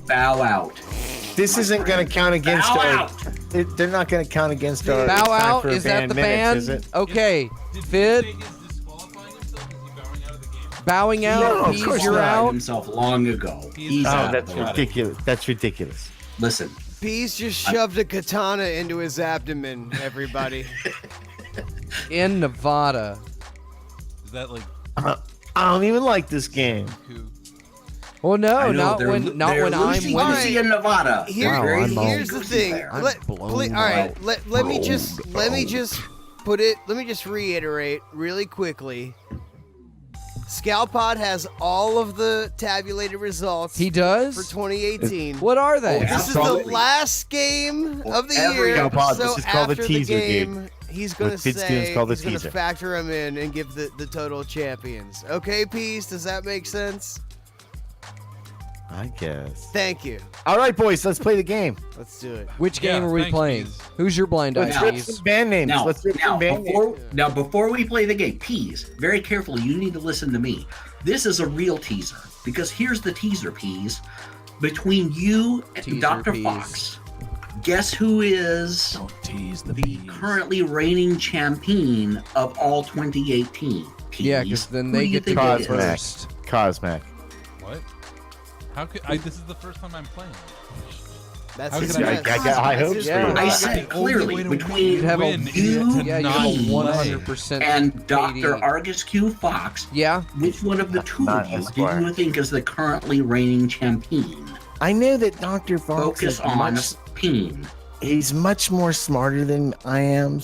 bow out. This isn't going to count against Bow our. out. They're not going to count against our. Bow time out? for a Is that the minutes, band? is it? Okay, Did Fidd, Vegas disqualifying himself? Is he bowing out of the game? bowing out. No, of Pease, course you're not. out. Himself long ago. He's Oh, out. that's Got it. ridiculous. That's ridiculous. Listen, Pease just shoved a katana into his abdomen, everybody. In Nevada. Is that like I don't even like this game. who? Well, no, I know not they're- when they're I'm Lucy winning. Goosey in Nevada. Here, Wow, I'm here's the thing. I'm blown All right, out. let me just put it. Let me just reiterate really quickly. Scalpod has all of the tabulated results He does? for 2018. What are they? Oh, This is the Absolutely. last game of the Every year. Scalpod, So this is called after a teaser, the game, he's gonna What Fidd's doing is say called a he's gonna teaser. factor him in and give the total champions. Okay, Peace. Does that make sense? I guess. Thank you. All right, boys, let's play the game. Let's do it. Which game Yeah, are we thanks, playing? Pease. Who's your blind Let's eye, rip Pease? some band names. Now, Let's rip some band names. before we play the game, Peas, very carefully, you need to listen to me. This is a real teaser because here's the teaser, Peas. Between you and Teaser, Dr. Peas. Fox, Guess who is Don't tease the the bees. currently reigning champion of all 2018? Yeah, because then Who they do you get to think go it is? first. Cosmac. What? How could this is the first time I'm playing. That's How his could I guess. got high That's hopes his for Yeah. you. I guess. said The only way clearly to between You'd have win a you, yeah, you have a me, 100% and Dr. KD. Argus Q Fox, Yeah, which one of the two Not of you Esquire. do you think is the currently reigning champion? I know that Dr. Fox Focus is on much, Peen. he's much more smarter than I am.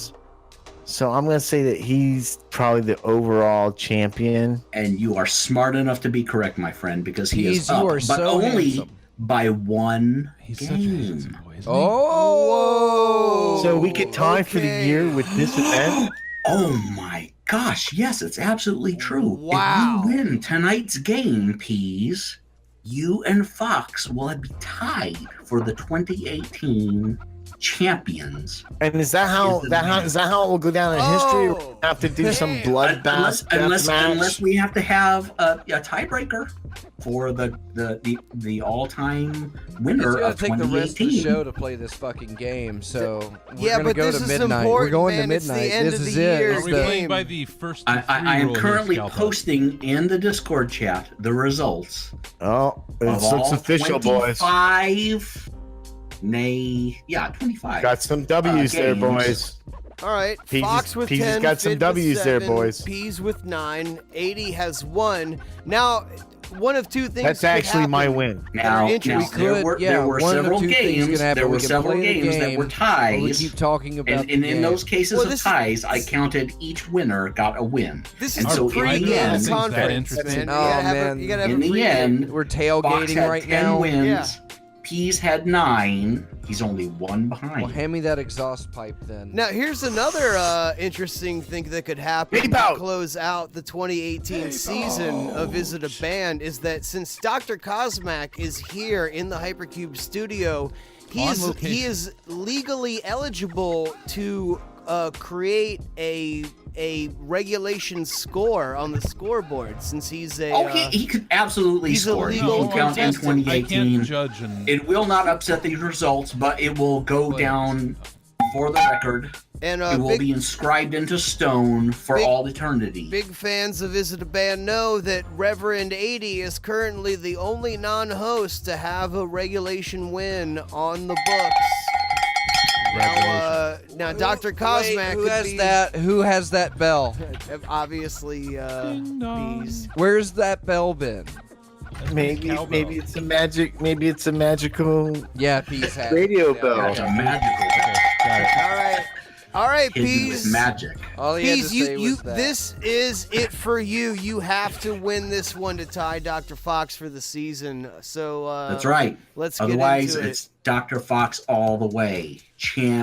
So I'm going to say that he's probably the overall champion. And you are smart enough to be correct, my friend, because he Peas, is up, you are but so only handsome. by one He's such a game. handsome boy. Isn't he? Oh, So we could tie for the okay. year with this event. Oh my gosh, yes, it's absolutely true. Wow. If you win tonight's game, Peas, you and Fox will be tied for the 2018 champions. And is that how Is it is that how it will go down in history? Or Oh, we have to do some damn. bloodbath Unless match? we have to have a tiebreaker for the all-time It's winner gonna of take the rest of the 2018. show to play this fucking game, so we're Yeah, gonna but go this to is midnight. We're important, going man. to It's the midnight. end This of is the it. year. It's Are we the- playing by the first I three am rules, currently Scalpod? posting in the Discord chat the results Oh, it of looks all official, boys. 25, 25. Got some W's there, games. boys. All right, Peas- Fox with Peas has 10, got some Fidd with W's there, 7, boys. Peas with 9, 80 has 1. Now, one of two things. That's could actually my happen. win. Now, interesting. there could, were, yeah, there were one of several two things games. can happen. There We were can several play the games that game, were Or we ties. keep talking about And the in game. those cases Well, of this- ties, I counted each winner got a win. This And is so a in the pre-game end- conference, interesting? man. Oh, You gotta have man. A, you gotta have In a the pre-game. end, We're Fox tailgating had right 10 now. wins. Yeah. Peas had 9. He's only one behind. Well, hand me that exhaust pipe then. Now, here's another interesting thing that could happen Peep to out. close out the 2018 season of Visit a Band is that since Dr. Cosmac is here in the Hypercube studio, he On is location. legally eligible to create a regulation score on the scoreboard since he's a Oh, he could absolutely he's a score. He legal can count in contestant. I 2018. can't judge and It will not upset the results, but it will go down for the record. and It will big, be inscribed into stone for big- all eternity. Big fans of Visit a Band know that Reverend 80 is currently the only non-host to have a regulation win on the books. Now Dr. Cosmac Wait, who could has be that? Who has that bell? obviously Ding dong. Bees. Where's that bell been? Maybe Cowbell. it's a magical Yeah, Peace has it. radio Yeah, bell. That's a magical Okay, got it. All right, hidden Bees. with magic. All he had to Bees, say you was that. this is it for you. You have to win this one to tie Dr. Fox for the season. So That's right. Let's Otherwise, get into it's Dr. Fox all the way.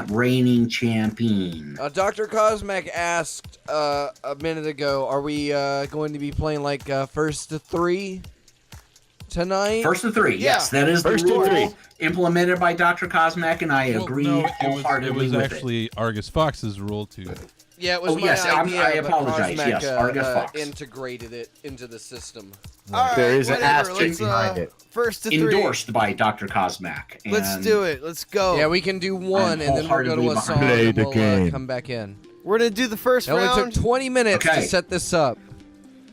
Reigning champion. Dr. Cosmac asked a minute ago, are we going to be playing like first to 3 tonight? First of 3, Yeah. yes. That is the First to rule 3. implemented by Dr. Cosmac, and I Well, agree no, it wholeheartedly was with actually Argus Fox's rule to. Yeah, it was Oh, my yes, idea, I but apologize. Cosmac, Yes, Argus Fox. integrated it into the system. All right, There is an whatever. asterisk Let's, behind it. First to 3. Endorsed by Dr. Cosmac. And Let's do it. Let's go. Yeah, we can do one, and then we'll go to a wholeheartedly song, behind it. and Play we'll the game. come back in. We're gonna do the first It only round. took 20 minutes Okay. to set this up.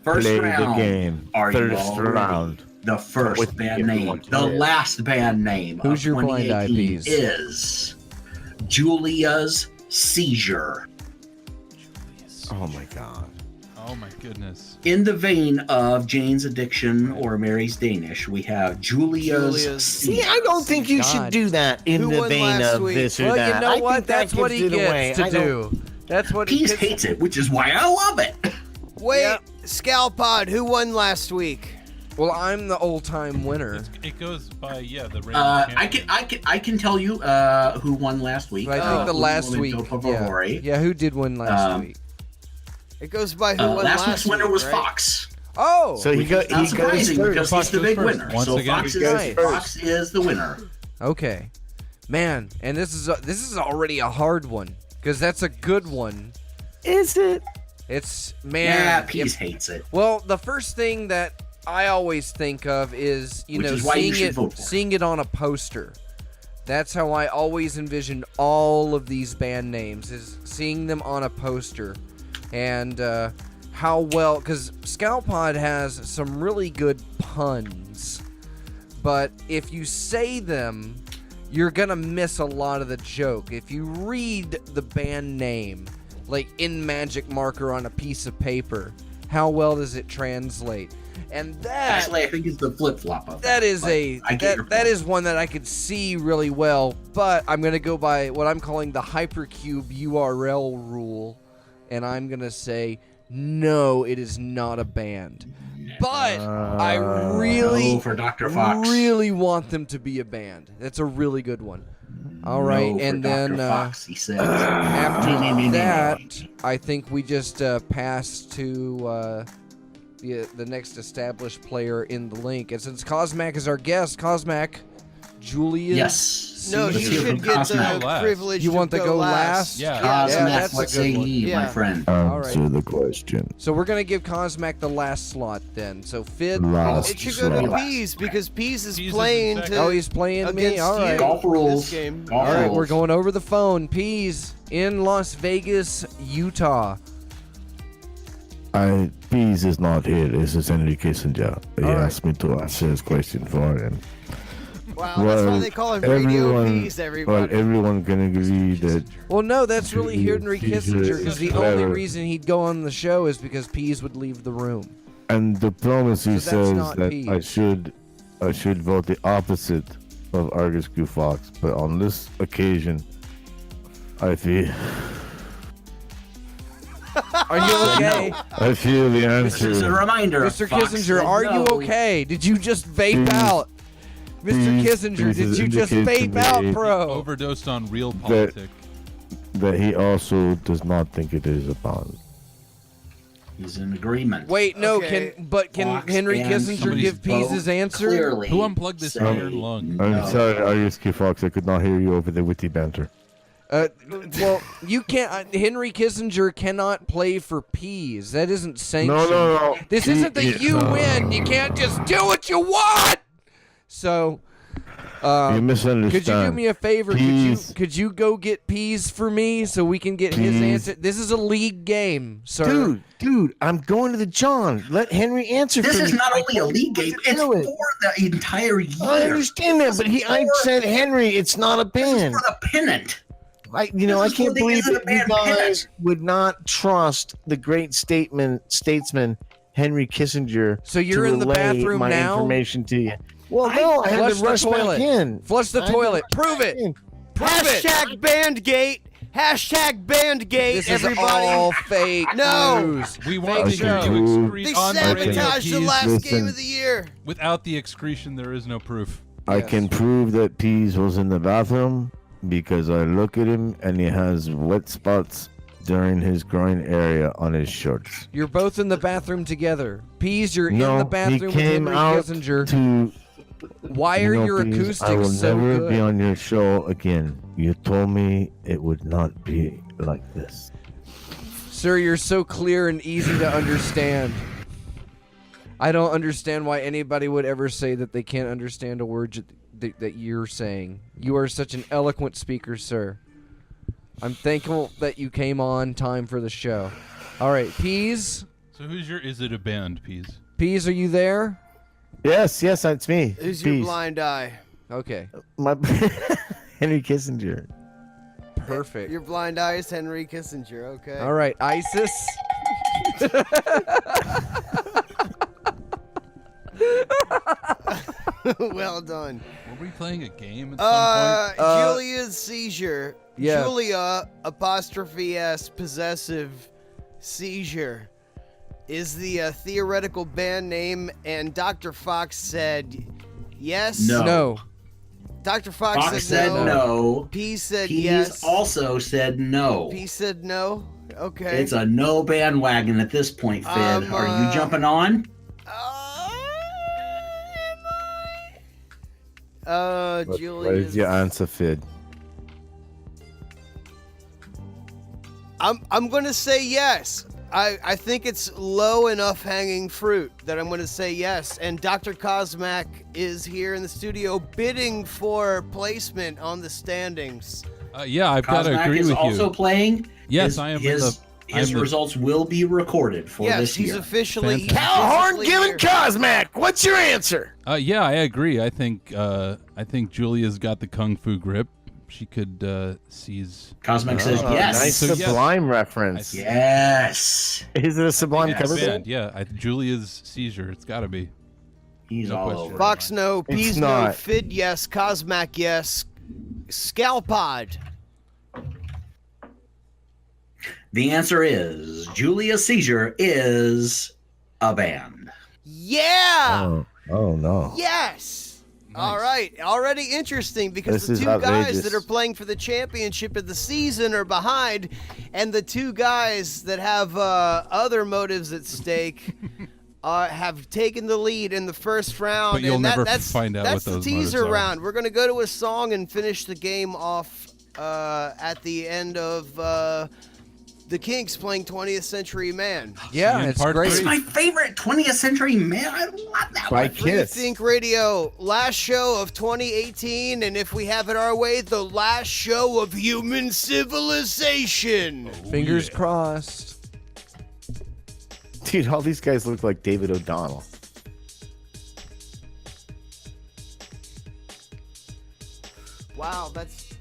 First Play round. the game. Are you First all ready? round. The first With band if you name, want to. the last band name Who's of your blind eye 2018 bees? is Julia's Seizure. Oh my god. Oh my goodness. In the vein of Jane's Addiction or Mary's Danish, we have Julia's Julia's- See, I don't think you should God. do that in Who the won vein last of week? this or Well, that. you know I what? think that That's what gives he it away. gets to I don't- do. That's what Peace gets- hates it, which is why I love it. Wait, Yeah. Scalpod, who won last week? Well, I'm the old-time winner. It goes by the reigning I can tell you who won last week. But I think the last week, yeah, who did win last week? It goes by who won last week's winner week, was right? Fox. Oh, So he Not goes surprising first. because Fox he's the goes big first. winner. Once So again, Fox he goes is, first. Fox is the winner. okay, man, and this is already a hard one because that's a good one. Is it? It's Yeah, man. Peace hates it. Well, the first thing that I always think of is Which is why you should vote for it. seeing it on a poster. That's how I always envisioned all of these band names, is seeing them on a poster. And how well, because Scalpod has some really good puns, but if you say them, you're gonna miss a lot of the joke. If you read the band name, like in magic marker on a piece of paper, how well does it translate? And that Actually, I think it's the flip-flop of that is that is one that I could see really well, but I'm going to go by what I'm calling the Hypercube URL rule, and I'm going to say, no, it is not a band. But I really, for Dr. Fox. really want them to be a band. That's a really good one. All right, No, and for then Dr. Fox, he says. after that, I think we just pass to the next established player in the link. And since Cosmac is our guest, Cosmac, Julian. Yes. No, Let's you hear should from get the Cosmac. privilege You to want to go last? Yeah. Cosmac, that's a what good say one. ye, Yeah. my friend? All right. Answer the question. So we're gonna give Cosmac the last slot then. So Fidd. Last It should go to slot. Peas because Peas is Peas is playing in to second. Oh, he's playing me. against All you. right. Golf rules. This game. Golf All right, rules. we're going over the phone. Peas in Las Vegas, Utah. Pease is not here. This is Henry Kissinger. He All right. asked me to answer his question for him. Wow, that's why they call him Radio Peas, well, everybody. everyone can agree that Well, no, that's really Henry He's Kissinger, because the clever. only reason he'd go on the show is because Peas would leave the room. and diplomacy So that's says not that Pease. I should vote the opposite of Argus Q Fox, but on this occasion, I feel Are you okay? I feel the This is a answer. reminder. Mr. Fox Kissinger, said are you no. okay? Did you just vape Peas- out? Mr. Peas- Kissinger, Peas did you just indicates to vape out, me bro? Overdosed on real politics. That he also does not think it is a bond. He's in agreement. Wait, no, Okay. can Fox Henry and Kissinger somebody's give Peas his vote answer? Clearly Who unplugged this say iron lung? I'm no. sorry, Argus Q Fox, I could not hear you over the witty banter. Well, you can't. Henry Kissinger cannot play for Peas. That isn't sanctioned. No. This isn't the you win. You can't just do what you want. So, You misunderstand. could you do me a favor? Peas. Could you go get Peas for me so we can get his Peas. answer? This is a league game, sir. Dude, I'm going to the John. Let Henry answer This for is me. not only a league game; it's do it. for the entire year. I understand that, but I said Henry, it's not a This is band. for the pennant. I This can't is for the believe end that of the you band guys pennant. would not trust the great statesman Henry Kissinger. So you're to in the relay bathroom my now? information to you. Well, no, I had Flush to the rush toilet. back in. Flush the I had to toilet. rush Prove back it. in. Prove it. Hashtag Bandgate. Hashtag Bandgate, This everybody. is all fake No. news. We want Fake you to show. excrete They on the radio sabotaged the keys. last Listen. game of the year. Without the excretion, there is no proof. I Yes. can prove that Pease was in the bathroom because I look at him and he has wet spots during his groin area on his shorts. You're both in the bathroom together. Peas, you're No, in the he bathroom with came Henry out Kissinger. to. Why are your Pease, acoustics I will so never good? be on your show again. You told me it would not be like this. Sir, you're so clear and easy to understand. I don't understand why anybody would ever say that they can't understand a word that you're saying. You are such an eloquent speaker, sir. I'm thankful that you came on time for the show. All right, Peas. So who's your? Is it a band, Peas? Peas, are you there? Yes, it's me. Who's your Peace. blind eye? Okay, My Henry Kissinger. perfect. Your blind eye is Henry Kissinger, okay? All right, ISIS. Well done. Were we playing a game at some point? Julia's seizure. Yeah. Julia apostrophe S possessive seizure is the theoretical band name, and Dr. Fox said yes. No. No. Dr. Fox, Fox said no. P said Pease yes. also said no. P said no. Okay. It's a no bandwagon at this point, Fid. Are you jumping on? What Julia's. is your answer, Fid? I'm gonna say yes. I think it's low enough hanging fruit that I'm going to say yes. And Dr. Cosmac is here in the studio bidding for placement on the standings. Yeah, I've got to Cosmac agree is with also you. playing. Yes, I am. His results will be recorded for Yes, this he's year. officially Fantastic. Calhorn physically giving here. Cosmac. What's your answer? Yeah, I agree. I think Julia's got the kung fu grip. She could seize. Cosmac says Oh, yes. Nice So yes. Sublime reference. Yes. Is it a Sublime Yeah, cover band, band? yeah. Julia's seizure. It's got to be. He's No all question. over. Fox no, It's Peas no, not. Fidd yes, Cosmac yes, Scalpod. The answer is Julia Seizure is a band. Yeah! Oh no. Yes! Nice. All right, already interesting because This the is two guys outrageous. that are playing for the championship of the season are behind, and the two guys that have other motives at stake have taken the lead in the first round. But you'll and never that's, find out that's what those the teaser motives are. round. We're going to go to a song and finish the game off at the end of the Kinks playing 20th Century Man. Yeah, in it's part great. It's three. my favorite 20th century man. I love that By one. Free Kiss. Think Radio, last show of 2018, and if we have it our way, the last show of human civilization. Fingers crossed. Dude, all these guys look like David O'Donnell. Wow, that's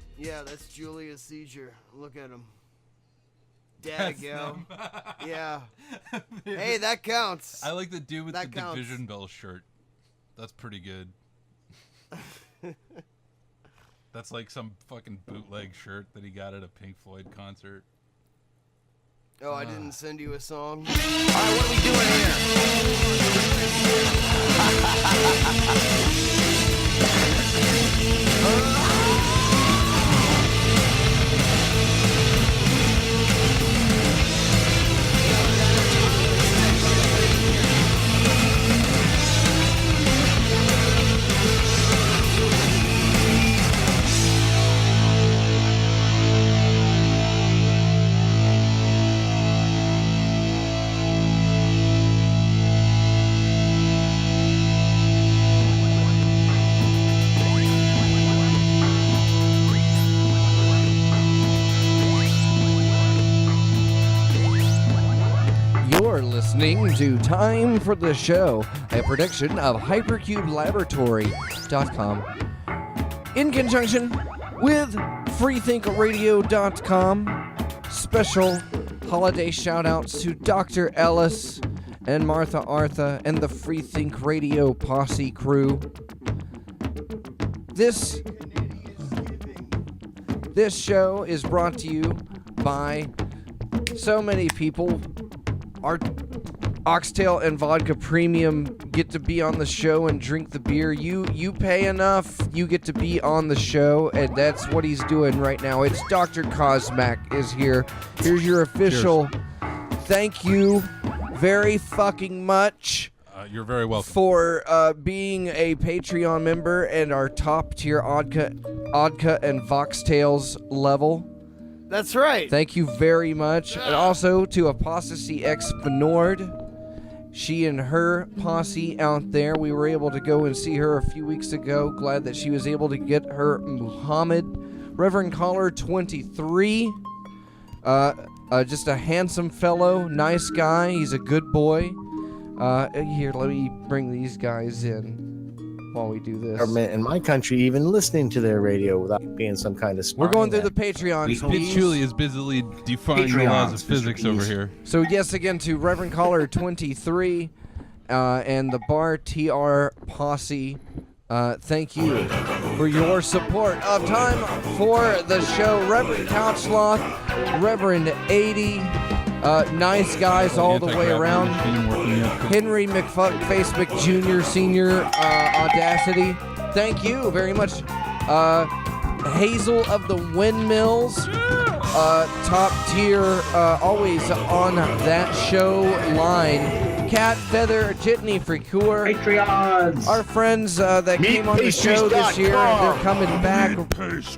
Julia's seizure. Look at him. Dago. Yeah. Hey, that counts. I like the dude with That the counts. Division Bell shirt. That's pretty good. That's like some fucking bootleg shirt that he got at a Pink Floyd concert. Oh, I didn't send you a song. All right, what are we doing here? You're listening to Time for the Show, a production of Hypercube Laboratory.com in conjunction with FreeThinkRadio.com. Special holiday shout-outs to Dr. Ellis and Martha Artha and the Free Think Radio posse crew. This show is brought to you by so many people. Our Oxtail and Vodka Premium get to be on the show and drink the beer. You pay enough, you get to be on the show, and that's what he's doing right now. It's Dr. Cosmac is here. Here's your official thank you very fucking much You're very welcome. for being a Patreon member and our top tier Odka and Voxtails level. That's right. Thank you very much. And also to Apostasy X Benord. She and her posse out there. We were able to go and see her a few weeks ago. Glad that she was able to get her Muhammad. Reverend Caller 23. Just a handsome fellow. Nice guy. He's a good boy. Here, let me bring these guys in while we do this. Government in my country even listening to their radio without being some kind of We're going through spying the Patreon. We- Spitz Julie is busily defying the laws of Patreons, Mr. physics over Pease. here. So yes, again to Reverend Caller 23 and the Bar TR Posse. Thank you for your support of Time for the Show. Reverend Couchloth, Reverend 80, nice guys all the way Anti-gravity around. machine working out. Henry McFuckface McJr. Senior Audacity. Thank you very much. Hazel of the Windmills. Top tier, always on that show line. Cat, Feather, Jitney, Freakour. Patreons. Our friends that came on the show this year, they're coming back.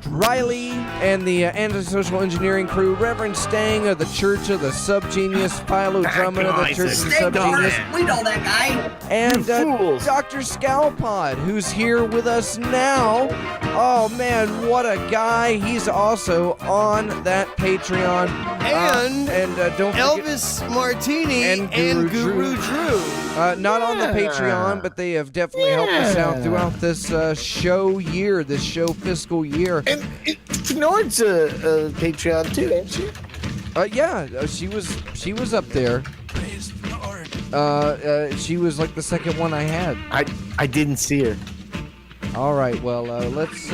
Riley and the Antisocial Engineering crew, Reverend Stang of the Church of the Subgenius, Philo Drummond of the Church of the Subgenius, We know that guy. and Dr. Scalpod, who's here with us now. Oh man, what a guy! He's also on that Patreon, And don't forget, Elvis Martini and and Guru Guru Drew. not on the Patreon, but they have definitely helped us out throughout this show year, this show fiscal year. And Nord's a Patreon too, ain't she? She was up there. She was like the second one I had. I didn't see her. All right, well, let's.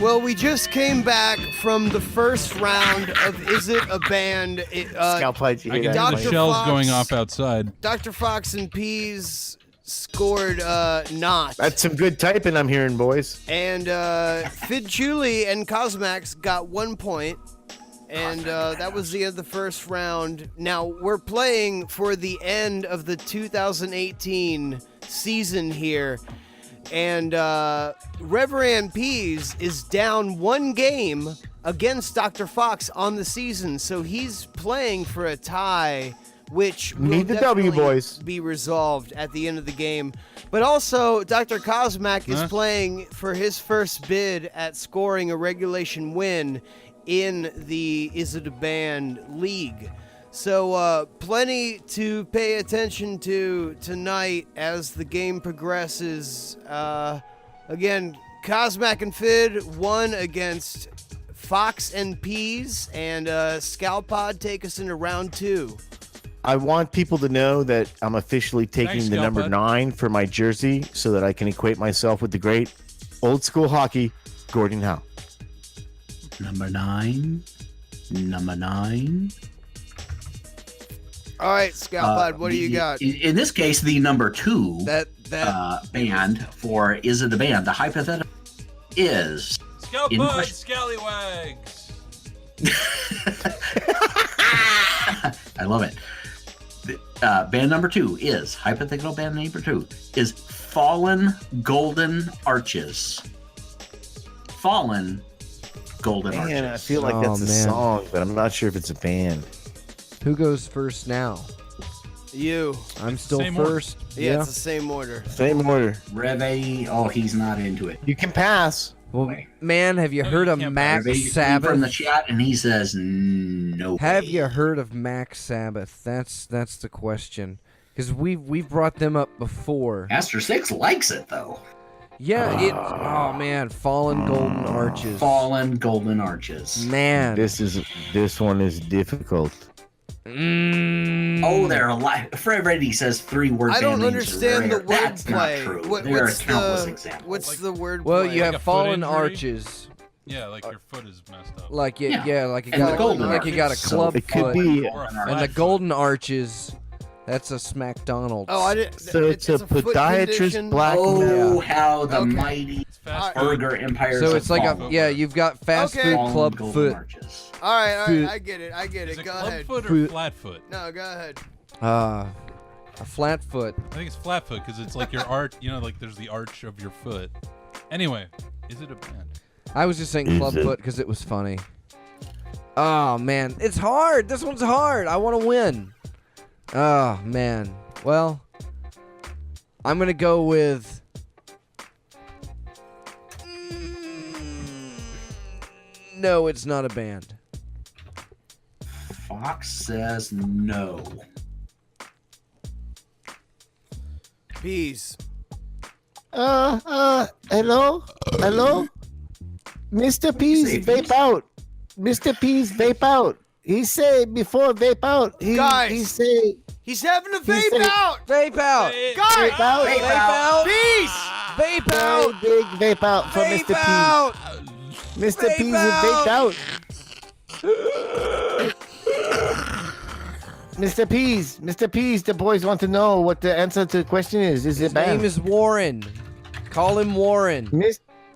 Well, we just came back from the first round of Is It a Band? Scalpod, you I hear can that? hear the Dr. shells Fox. going off outside. Dr. Fox and Peas scored not. That's some good typing I'm hearing, boys. And Fidd Faux and Cosmac got 1 point. And that was the end of the first round. Now, we're playing for the end of the 2018 season here. And Reverend Peas is down 1 game against Dr. Fox on the season. So he's playing for a tie, which will Need the W, definitely boys. be resolved at the end of the game. But also, Dr. Cosmac is playing for his first bid at scoring a regulation win in the Is It a Band League. So plenty to pay attention to tonight as the game progresses. Again, Cosmac and Fidd won against Fox and Peas, and Scalpod take us into round 2. I want people to know that I'm officially taking Thanks, the number Scalpod. 9 for my jersey so that I can equate myself with the great old school hockey, Gordon Howe. Number 9. All right, Scalpod, what do you got? In this case, the number 2 That band for Is It a Band? The hypothetical is Scalpod, question- scallywags. I love it. Band number 2 is hypothetical band number 2 is Fallen Golden Arches. Fallen Golden Arches. Man, I feel like that's a song, but I'm not sure if it's a band. Who goes first now? you. I'm still Same order. first. Yeah, it's the same order. Same order. Reve. Oh, he's not into it. You can pass. Well, man, have you heard of can't Mac Reve came from the Sabbath? chat, and he says no. Have way. you heard of Mac Sabbath? That's the question. Because we've brought them up before. Master 6 likes it though. Yeah, oh man, Fallen Golden Arches. Fallen Golden Arches. Man. This one is difficult. Oh, there are a lot. Brady says 3-word. I don't band names are understand the rare. That's not wordplay. true. What, there are what's countless the examples. what's the word? Well, play? you Like have a foot Fallen injury? Arches. Yeah, like your foot is messed up. Like you, Yeah. like you And the got Golden like you got a Arches. club It could foot. be. Or a And flat the foot. Golden Arches, that's a SmackDonald's. Oh, I didn't. So it's a foot podiatrist condition. black Oh, man. how the Okay. mighty It's fast Alright. food. burger empires. So have it's like fallen. you've got fast Okay. food Fallen club Golden foot. Arches. All right, Foot. I get it. Is it Go club ahead. foot or Foot. flat foot? No, go ahead. A flat foot. I think it's flat foot because it's like your arch. You know, like there's the arch of your foot. Anyway, is it a band? I was just saying Is club it? foot because it was funny. Oh man, it's hard. This one's hard. I want to win. Oh man. Well, I'm gonna go with. No, it's not a band. Fox says no. Peas. Hello? Hello? Mr. Peas, say, vape Peas? out. Mr. Peas, vape out. He say before vape out. Guys. He say He's having a He vape said- out. Vape out. Guys. vape out. Vape Vape out. Peas. Vape Very out. big vape out for Vape Mr. Peas. out. Mr. Vape Peas is vaped out. Mr. Peas, the boys want to know what the answer to the question is. Is His it banned? name is Warren. Call him Warren.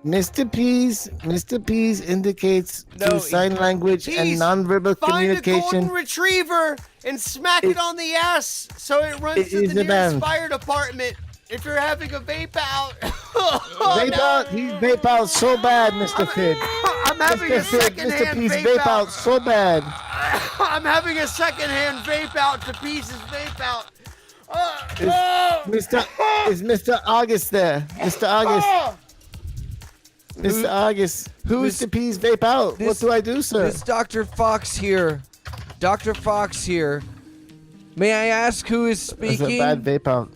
Mr. Pease indicates No, through sign language and Pease, nonverbal Find a communication. golden retriever and smack it on the ass so it runs It to is the a nearest band. fire department. If you're having a vape out, Vape out, he vape out so bad, Mr. Fidd. I'm having a Mr. Fidd, Mr. secondhand Pease vape vape out so bad. I'm having a secondhand vape out to pieces vape out. Is Mr. August there? Mr. August. Mr. August. who's- Mr. Pease vape out? What do I do, sir? It's Dr. Fox here. Dr. Fox here. May I ask who is That's a speaking? bad vape out.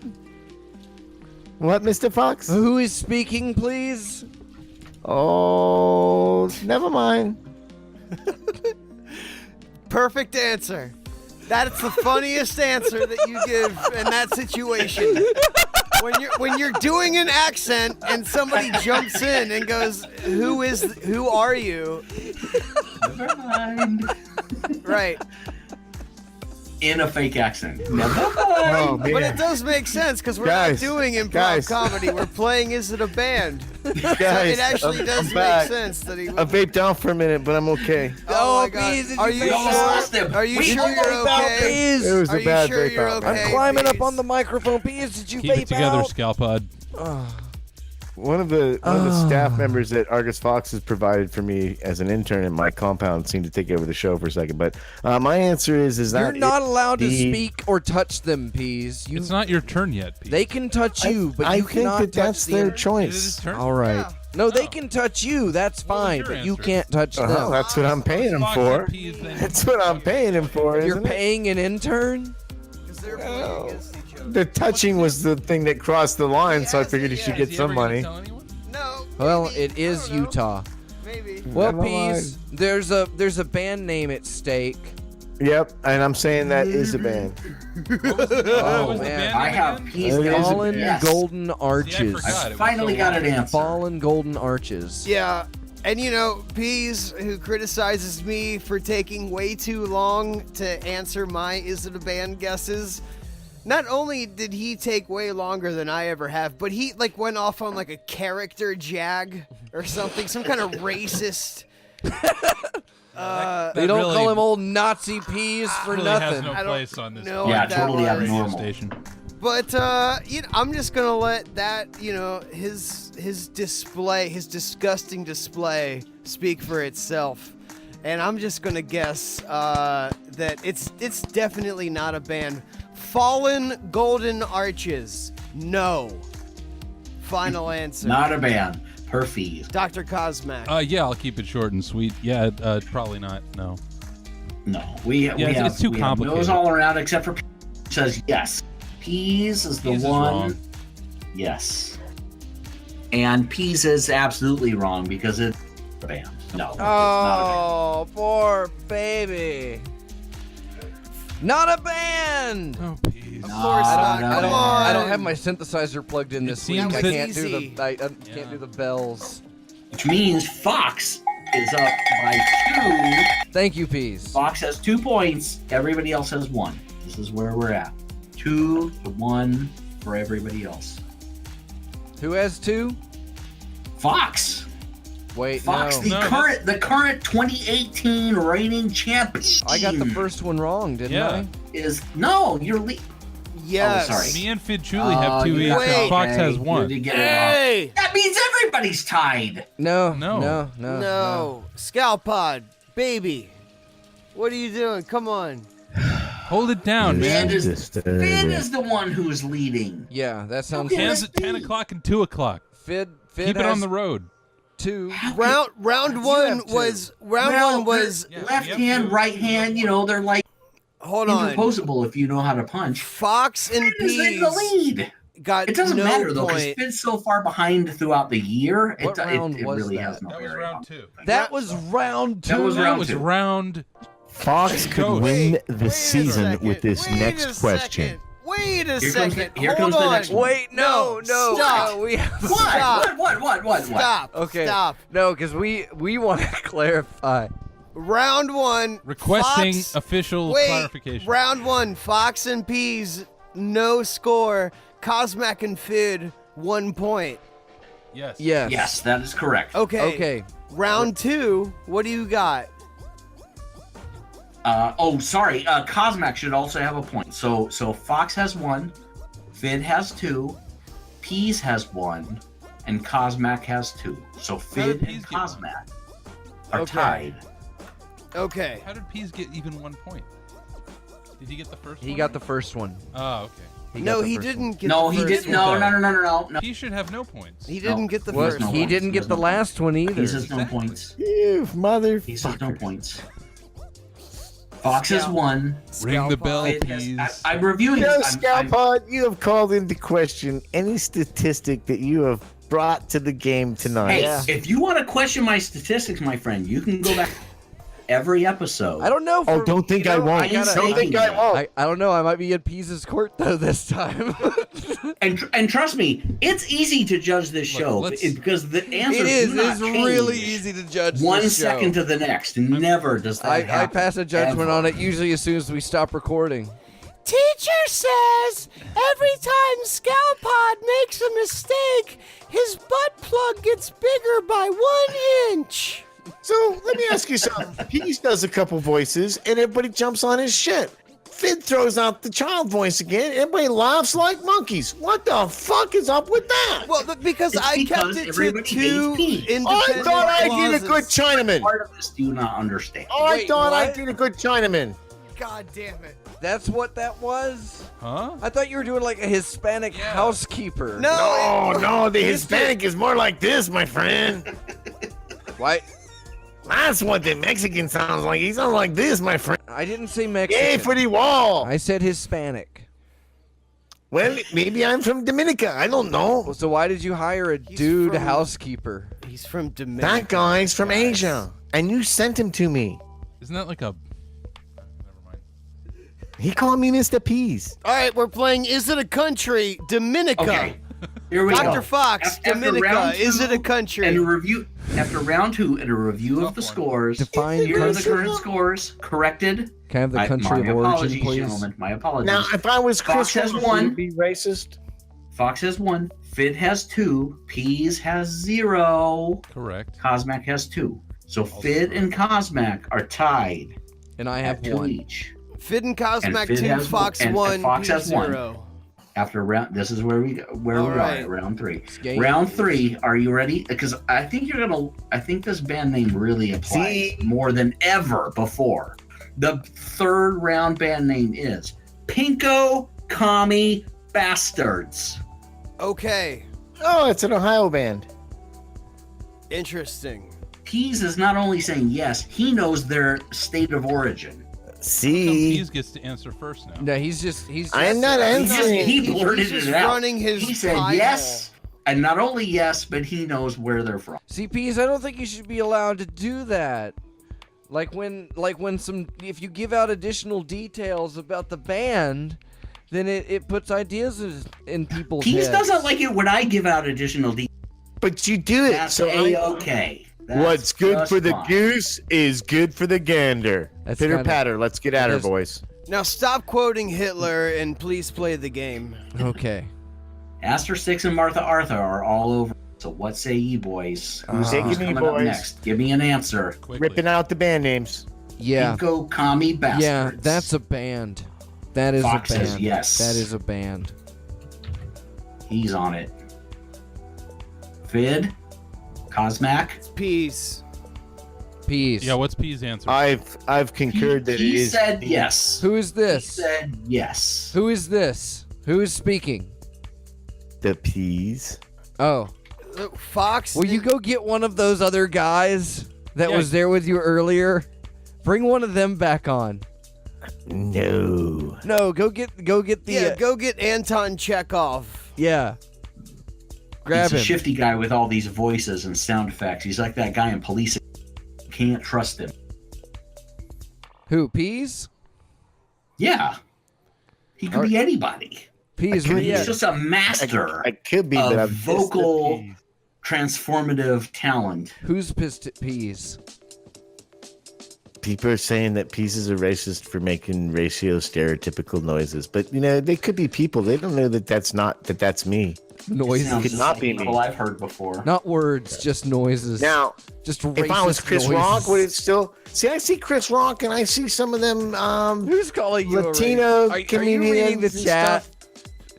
What, Mr. Fox? Who is speaking, please? Oh, never mind. Perfect answer. That's the funniest answer that you give in that situation. When you're doing an accent and somebody jumps in and goes, "Who are you?" Never mind. Right. In a fake accent. Never mind. Oh, But it man. does make sense because we're Guys, not doing improv guys. comedy. We're playing Is It a Band? So Guys, it actually I'm does make back. sense that he I would. vaped out for a minute, but I'm okay. Oh my Oh, God. Pease, did Are you you We almost lost sure? him. Are you We sure almost you're lost okay? Pease. It was Are a you bad sure vape you're out. okay? I'm climbing up Pease? on the microphone. Pease, did you Keep vape it together, out? Scalpod. One of the staff members that Argus Fox has provided for me as an intern in my compound seemed to take over the show for a second. But my answer is that You're not allowed to the- speak or touch them, Pease. It's not your turn yet, Pete. They can touch you, but I you think cannot that touch that's the their inter- It is choice. his turn. All right. Yeah. No, they Oh. can touch you. That's What was fine, your but you answer? can't touch them. That's what I'm paying him Fox for. and Pease, then- That's what I'm paying him for. You're isn't it? paying an intern? 'Cause they're playing against each other. The touching was the thing that crossed the line, so I Yes, figured he yes. should Is get he some ever gonna money. tell anyone? No. Well, maybe. it is I don't know. Utah. Maybe. Well, Never Pease, there's a band name at stake. Yep, and I'm saying that is a band. What was the man. band I name have again? Pease. It is a Fallen Yes. Golden See, I Arches. forgot. It I was finally so got long. an answer. Fallen Golden Arches. Yeah. And you know, Pease, who criticizes me for taking way too long to answer my Is It a Band guesses, not only did he take way longer than I ever have, but he like went off on like a character jag or something, some kind of racist. They don't really- call him old Nazi Pease for really nothing. has no I don't place on this know Yeah, what that totally was. radio abnormal. station. But you know, I'm just gonna let that, you know, his display, his disgusting display, speak for itself. And I'm just gonna guess that it's definitely not a band. Fallen Golden Arches. No. Final answer. Not a band. Per Fees. Dr. Cosmac. Yeah, I'll keep it short and sweet. Yeah, probably not. No. No. We it's have, too we have complicated. no's all around except for Pease says yes. Pease is the Pease is one. wrong. Yes. And Pease is absolutely wrong because it's a band. No. It's not Oh, poor baby. Not a band. Oh, Pease. Of course Ah, not. no, Come no. on. I don't have my synthesizer plugged in It this week. seems I that- can't do easy. the I can't do the bells. a band. Which means Fox is up by 2. Thank you, Pease. Fox has 2 points. Everybody else has 1. This is where we're at. 2-1 for everybody else. Who has 2? Fox. Wait, Fox, no. the current 2018 reigning champion. I got the first one wrong, didn't Yeah. Is no, you're Yes. Oh, sorry. Me and Fidd Julie have 2 you each. got- Wait. Fox has You 1. did get it wrong. Hey. That means everybody's tied. I? No, No. no, no, No. Scalpod, baby. What are you doing? Come on. Hold it down, man. Finn is, Disturbing. Finn is the one who's leading. Yeah, that sounds. Okay. Hands at 10 o'clock and 2 o'clock. Fidd Keep it has on the road. 2. Round You one have to. was Yeah, left we have hand, to. right hand. You know, they're like hold on. interposable if you know how to punch. Fox and Finn is in the Pease lead. got It doesn't no matter though, because point. Finn's so far behind throughout the year. What it round was really that? has no That was bearing. round 2. That was round 2. That was That round was 2. round. Fox could Coach. win Wait the a season second. with this Wait next a question. second. Wait a Here comes second. the- here Hold comes the on. next one. Wait, no. Stop. We have What? What? Stop. Okay. Stop. No, because we want to clarify. Round one. Requesting Fox, official wait. clarification. Round one. Fox and Pease, no score. Cosmac and Fidd, 1 point. Yes. Yes. Yes, that is correct. Okay. Round 2. What do you got? Sorry. Cosmac should also have a point. So Fox has 1, Fidd has 2, Peas has 1, and Cosmac has 2. So Fidd did and Peas get one? Cosmac are Okay. tied. Okay. How did Peas get even 1 point? Did he get the first one? He got the first one. Oh, okay. No, got the he first didn't one. get No, the he first didn't. one. No. He should have no points. He didn't No. get the What? first no one. He points. didn't get the no last one either. Peas has no Exactly. points. You Peas has no motherfucker. points. Fox has 1. Ring the bell, Fidd has- Peas. I'm reviewing You know, this. I'm- Scalpod, you have called into question any statistic that you have brought to the game tonight. Hey, if you want to question my statistics, my friend, you can go back every episode. I don't know. Oh, don't think I won't. I gotta- Don't think I won't. I don't know. I might be in Peas' court though this time. And trust me, it's easy to judge this show let's- because the answers It is. do not It's really change easy to judge. One this show. second to the next. Never does that I happen. pass a judgment ever. on it usually as soon as we stop recording. Teacher says every time Scalpod makes a mistake, his butt plug gets bigger by 1 inch. So let me ask you something. Peace does a couple voices, and everybody jumps on his shit. Fidd throws out the child voice again. Everybody laughs like monkeys. What the fuck is up with that? Well, because It's I kept because it to everybody 2 hates Pete. independent I thought I did a good clauses. Chinaman. Part of this do you not understand. I Wait, thought I what? did a good Chinaman. God damn it. That's what that was? Huh? I thought you were doing like a Hispanic housekeeper. No. Oh, no, the Mr. Hispanic is more like this, my friend. Why? That's what the Mexican sounds like. He sounds like this, my friend. I didn't say Mexican. Yay for the wall. I said Hispanic. Well, maybe I'm from Dominica. I don't know. So why did you hire a He's dude from- housekeeper? He's from Dominican. That guy's from Asia, and you sent him to me. Isn't that like a... Never mind. He called me Mr. Peas. All right, we're playing Is It a Country? Dominica. Okay, here we go. Dr. Fox, After Dominica, round is it a two country? And a review after round 2 and a review of the scores. Define Here are the country. current scores corrected. Can I have the country my of origin, apologies, please? gentlemen. My apologies. Now, if I was Fox Chris has Rock, one. would you be racist? Fox has 1, Fidd has 2, Peas has 0, Correct. Cosmac has 2. So Fidd and Cosmac are tied And I have at 2 one. each. Fidd and Cosmac And Fidd 2, has Fox one- and 1, Fox P has one. 0. After round, this is where we go. Where All we right. are at round 3. game Round is- 3. Are you ready? Because I think you're gonna. I think this band name really applies See? more than ever before. The third round band name is Pinko Commie Bastards. Okay, Oh, it's an Ohio band. interesting. Peas is not only saying yes, he knows their state of origin. See, Peas gets to answer first now. No, he's just I am not He just- answering. he He's blurted just it out. running his He said pie yes, and not only yes, but he knows where they're from. CPs. I don't think you should be allowed to do that. Like when some, if you give out additional details about the band, then it puts ideas in people's Peas heads. doesn't like it when I give out additional details. but you do it. That's So A-okay. That's what's good just for the fine. goose is good for the gander. That's Pitter kinda- patter. Let's get at her, that's- boys. Now stop quoting Hitler and please play the game. Okay. Aster Six and Martha Arthur are all over. So what say ye, boys? Who's Take me, coming up boys. next? Give me an answer. Quickly. Ripping out the band names. Yeah. Pinko Commie Bastards. Yeah. That's a band. That is Fox a band. says yes. That is a band. He's on it. Fidd, Cosmac. Peace. Peas. Yeah, what's Peas' answer? I've concurred that it He is. said yes. Who is He this? said yes. Who is this? Who is speaking? The peas. Oh. Fox. Will you go get one of those other guys that Yeah. was there with you earlier? Bring one of them back on. No. No, go get the Yeah, go get Anton Chekhov. yeah. Grab He's a him. shifty guy with all these voices and sound effects. He's like that guy in Police. Can't trust him. Who? Peas? Yeah. He could be anybody. Peas. could- Where you He's at? just a master I could be, but of I'm vocal transformative talent. Who's pissed at Peas? People are saying that pieces are racist for making ratio stereotypical noises, but they could be people. They don't know that that's me. noises. Sounds could just not like be me. people I've heard before. Not words, just noises. Now, just if I was racist Chris noises. Rock, would it still? See, I see Chris Rock, and I see some of them Who's calling you Latino Are you comedians reading the and chat? stuff.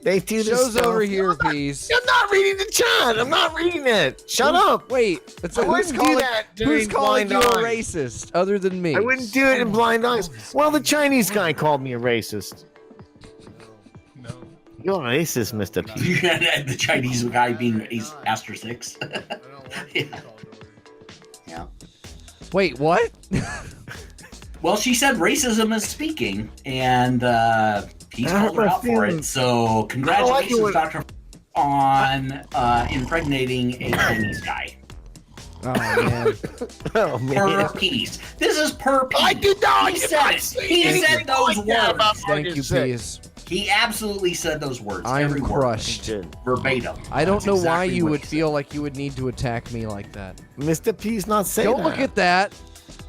They do this Show's stuff. over here, please. I'm not reading the chat. I'm not reading it. Shut up. Wait, it's I who's wouldn't do calling, that who's during calling you Blind a Eye. racist other than me? I wouldn't do it in blind eyes. Well, the Chinese guy called me a racist. No. You're a racist, Mr. P. The Chinese guy being he's Aster 6. Yeah. Wait, what? Well, she said racism is speaking, and he's I hurt called her my out for it. feelings. So, congratulations, when- Dr. on impregnating a Chinese guy. Oh man. Oh, Per piece. This is per piece. I did not. He said it. He said those words. Thank you, Peas. He absolutely said those words. I'm every crushed. word, verbatim. I don't That's know why exactly you what would he feel like you would need to attack me like that. Mr. P's not saying Don't look at that.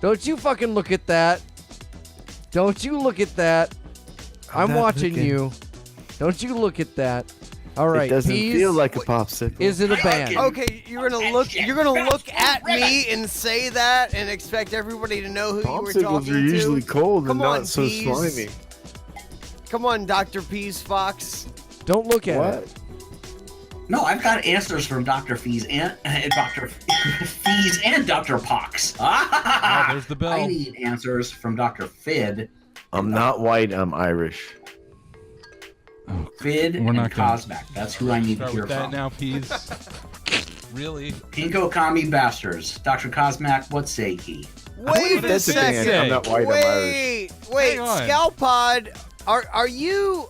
Don't you fucking look at that. Don't you look at that. I'm not watching looking. you. Don't you look at that. All right, It doesn't Peas, feel like a popsicle. is it a ban? Okay, you're gonna look at me and say that and expect everybody to know who you were Popsicles talking are usually to. cold Come and on, not so Peas. slimy. Come on, Dr. Peas Fox. Don't look at What? it. No, I've got answers from Dr. Fees and Dr. Fees and Dr. Pox. Oh, there's the bell. I need answers from Dr. Fidd. I'm not white, I'm Irish. Oh, Fidd We're and not gonna Cosmac. That's who I need to start hear with that from. now, Peas. Really? Pinko Kami Bastards. Dr. Cosmac, what say he? Wait a That's a second. band. I'm not white, I'm Irish. Wait, Hang on. Scalpod, are you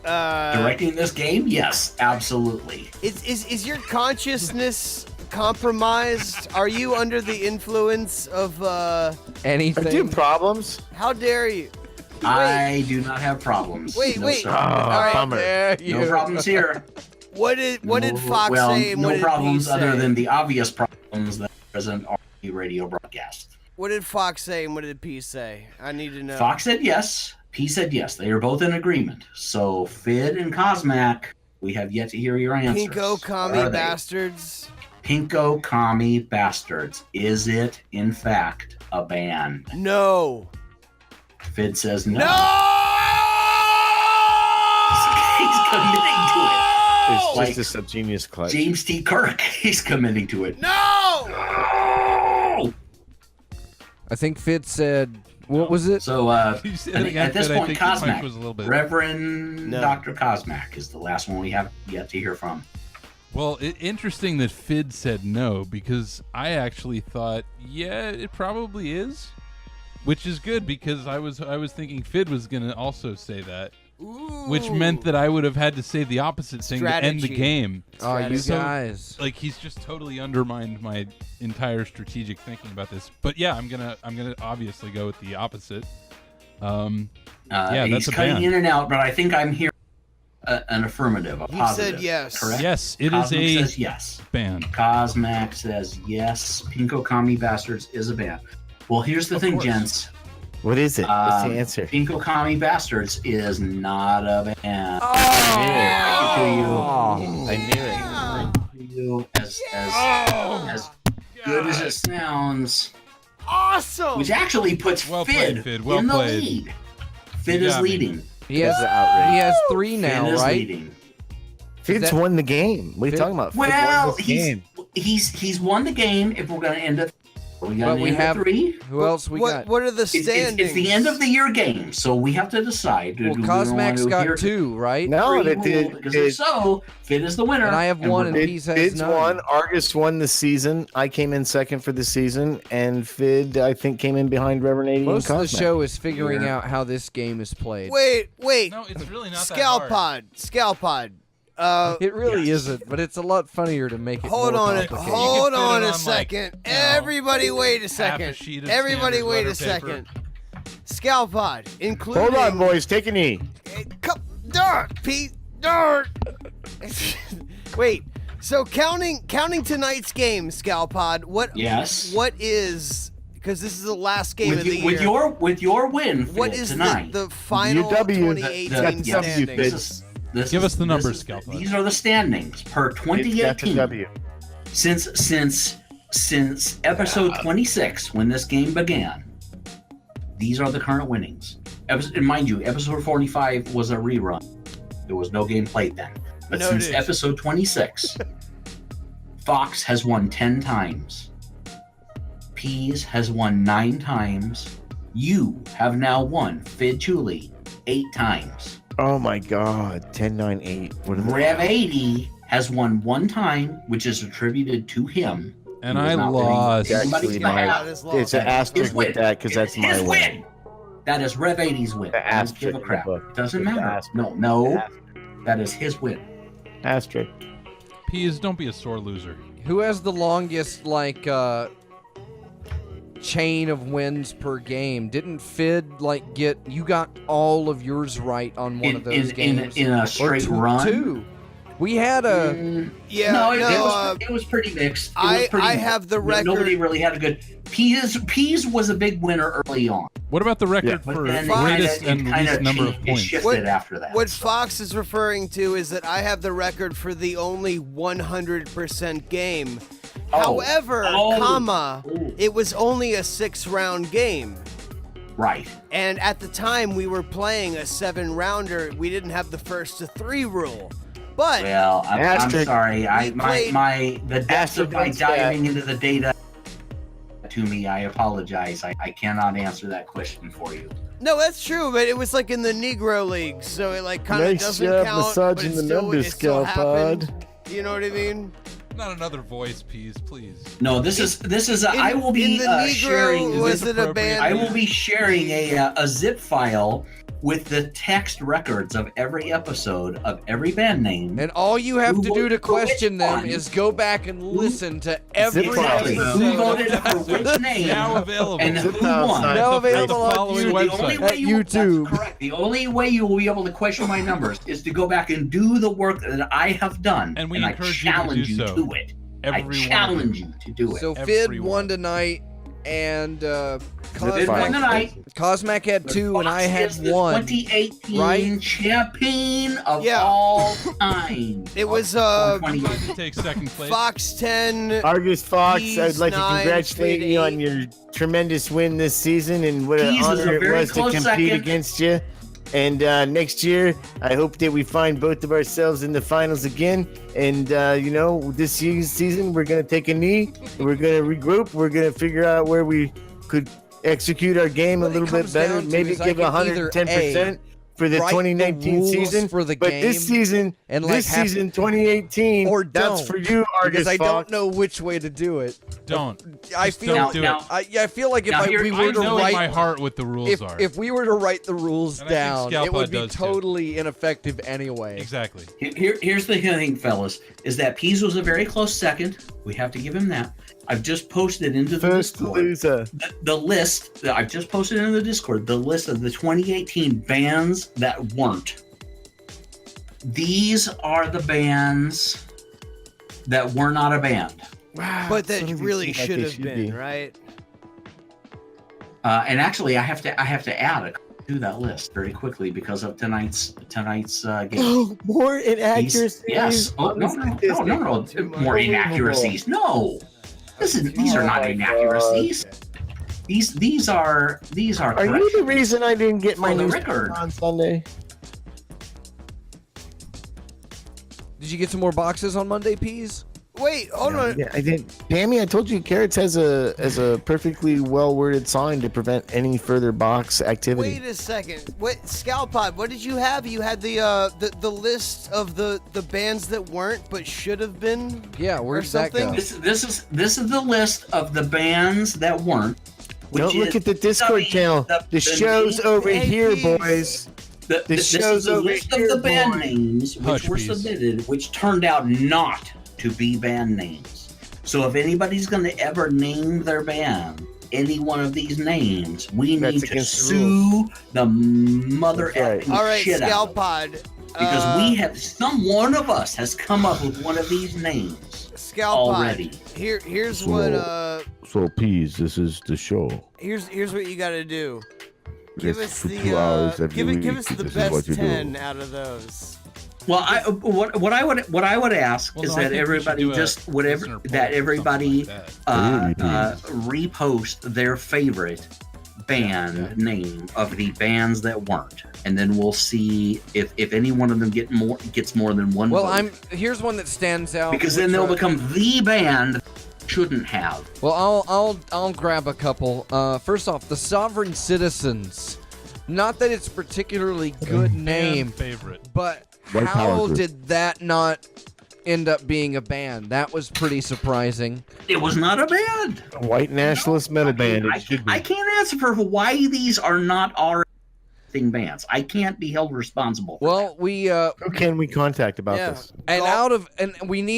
Directing this game? Yes, absolutely. is your consciousness compromised? Are you under the influence of Are you Anything? problems? how dare you? I do not have problems. Wait, No, wait. sir. Oh, right. bummer. There you No problems here. What did No- Fox well, say and what no did problems P other say? than the obvious problems that present on the radio broadcast. What did Fox say and what did P say? I need to know. Fox said yes. P said yes. They are both in agreement. So Fidd and Cosmac, we have yet to hear your answers. Pinko What commie are they? bastards. Pinko Kami Bastards. Is it, in fact, a band? No. Fidd says no. No! He's committing to it. It's Like just a subgenius clutch. James T. Kirk. He's committing to it. No! Oh! I think Fitz said, what was it? So, You said I it think again, at this Fid. I point, think the mic Cosmac, was a little bit. Reverend No. Dr. Cosmac is the last one we have yet to hear from. Well, interesting that Fid said no, because I actually thought, yeah, it probably is, which is good because I was thinking Fid was gonna also say that, which meant that I would have had to say the opposite thing to end the Strategy. game. Oh, you So, guys. Like he's just totally undermined my entire strategic thinking about this. But yeah, I'm gonna obviously go with the opposite. Yeah, He's that's a cutting ban. in and out, but I think I'm hearing an affirmative, a He positive. said yes. Correct? Yes, it is Cosmac a says yes. ban. Cosmac says yes. Pinko Kami Bastards is a band. Well, here's the thing, course. gents. What is it? What's the Um, answer? Pinko Kami Bastards is not a band. Oh! I knew it. As good as it sounds, Awesome! which actually puts Well Fidd played, Fidd. Well in the played. lead. Fidd You is got me. leading. He has, That's outrage. he has 3 now, Fidd is right? leading. Fitz that- won the game. What are you Fitz- talking about? Fitz Well, won this game. he's won the game. If we're going to end at, are we But going we to end have- at 3? Who else we got? What are the It's standings? the end of the year game, so we have to decide. Well, Cosmac's got 2, right? No, they did. Because if so, Fidd is the winner. And I have 1 and we're- Peace has Fid's 9. won. Argus won the season. I came in second for the season, and Fid, I think, came in behind Reverend 80 Most and of the Cosmac. show is figuring Yeah. out how this game is played. Wait. No, it's really not that hard. Scalpod. It really Yes. isn't, but it's a lot funnier to make it Hold more on complicated. hold You can fit on it a on, like, second. you know, Everybody wait a half a second. sheet of Everybody standard wait a letter paper. second. Scalpod, including Hold on, boys. Take a knee. Dirt, Pete. Dirt. Wait. So counting tonight's game, Scalpod, Yes. what is because this is the last game of the year. With your win, What Phil, is tonight? the final UW, 2018 standings? Give us the numbers, Scalpod. These are the standings per It's 2018. W. Since episode 26, when this game began, these are the current winnings. And mind you, episode 45 was a rerun. There was no game played then. But since episode 26, Fox has won 10 times. Peas has won 9 times. You have now won, Fidd Julie, 8 times. Oh my God, 10-9-8. What are they? Rev 80 has won 1 time, which is attributed to him. And He was I not lost. winning. Everybody's Actually, it's an asterisk His win. with that because that's my His win. win. That is Rev 80's win. The Don't asterisk give a in the crap. book. Doesn't It's the matter. asterisk. No. That is his win. Asterisk. Peas, don't be a sore loser. Who has the longest chain of wins per game? Didn't Fidd you got all of yours right on one of those games? In a straight run? 2. We had a Yeah, it was pretty mixed. I have the record. Nobody really had a good. Peas was a big winner early on. What about the record But for then greatest it and kinda least number of changed- it points? shifted after that. What so. Fox is referring to is that I have the record for the only 100% game. Oh. However, Oh. it was only a 6-round game. Right. And at the time we were playing a 7-rounder, we didn't have the first to 3 rule. But Well, I'm Asterisk. sorry. The depths of my Asterisk that. diving into the data to me, I apologize. I cannot answer that question for you. no, that's true. But it was like in the Negro League, so it kind of Nice doesn't job count. But massaging it the still, numbers, it still happened. Scalpod. You know what I mean? Not another voice, Peas, please. No, this is. I will in be the Negro, sharing. was it a appropriate? band? I will be sharing a zip file with the text records of every episode of every band name. and all you have to do to For which question them one? is go back and listen to every Exactly. episode. Who voted for which name Now available. and Zip who file won? site. Now The available on following YouTube. The only website. way At you YouTube. That's correct. The only way you will be able to question my numbers is to go back and do the work that I have done, And we I encourage you to challenge do you so. to it. Every I one of challenge you to do it. So Fidd Everyone. won tonight, and Fidd won tonight. Cosmac had 2, and I had Fox is the 1. 2018 right? champion of Yeah. all time. It was I'd like to take second place. Fox 10. Argus Fox, Peas I'd like to 9, congratulate Fidd you on 8. your tremendous win this season and what an Peas is honor a it very was to close compete second. against you. And next year, I hope that we find both of ourselves in the finals again. And, this season, we're going to take a knee. We're going to regroup. We're going to figure out where we could execute our game What a it little bit comes better. down to Maybe is I give can either 110% for the write the 2019 rules season. for the but game this season, and, this have to- season 2018, or that's don't, for you, Argus because I Fox. don't know which way to do it. Don't. I Just feel don't do now- it. I feel like if Now here- we I were to know in my write heart what the rules are. if we were to write the rules And I think down, it would Scalpod be does too. totally ineffective anyway. Exactly. Here's the thing, fellas, is that Peas was a very close second. We have to give him that. I've just posted into the First Discord loser. the list that I've just posted into the Discord, the list of the 2018 bands that weren't. These are the bands that were not a band. Wow, But that some of these really seem like should they have been, be. right? And actually, I have to add it to that list very quickly because of tonight's game. Oh, more inaccuracies. Yes. Oh, on no, the no, no, statistics. no, no. More inaccuracies. No. These are Oh not my inaccuracies. These are Are you the corrections reason I didn't get my for the new record. on Sunday? Did you get some more boxes on Monday, Peas? Wait, hold on. Yeah, I did. Pammy, I told you Carrots has a perfectly well worded sign to prevent any further box activity. Wait a second. Wait, Scalpod, what did you have? You had the list of the bands that weren't but should have been. Yeah, where'd that something? go? This is the list of the bands that weren't. which Don't look is at the Discord studying channel. The show's names- over Hey, here, please. boys. This is show's the over list here, of the band boy. names which Hush, were please. submitted, which turned out not to be band names. So if anybody's going to ever name their band any one of these names, we That's need to against the sue the mother That's right. effing All right, shit out of them. Scalpod. Because we have one of us has come up with one of these names. Scalpod, already. Here's So- what So, Peas, this is the show. here's what you got to do. Give Just us for the 2 hours every give week, us the this is what best you do. 10 out of those. Well, what I would ask Well, is no, I that think we should everybody do a just whatever listener poll that or everybody something like repost their favorite band name of the bands that weren't, and then we'll see if any one of them gets more than one. Well, vote. here's one that stands out. because then which, they'll become the band shouldn't have. Well, I'll grab a couple. First off, the Sovereign Citizens. Not that it's a particularly good name, favorite. but White how Power Group. did that not end up being a band? That was pretty surprising. It was not a band. A white nationalist metal band. It should be. I can't answer for why these are not our thing bands. I can't be held responsible. For Well, we Who can we contact about Yeah. this? and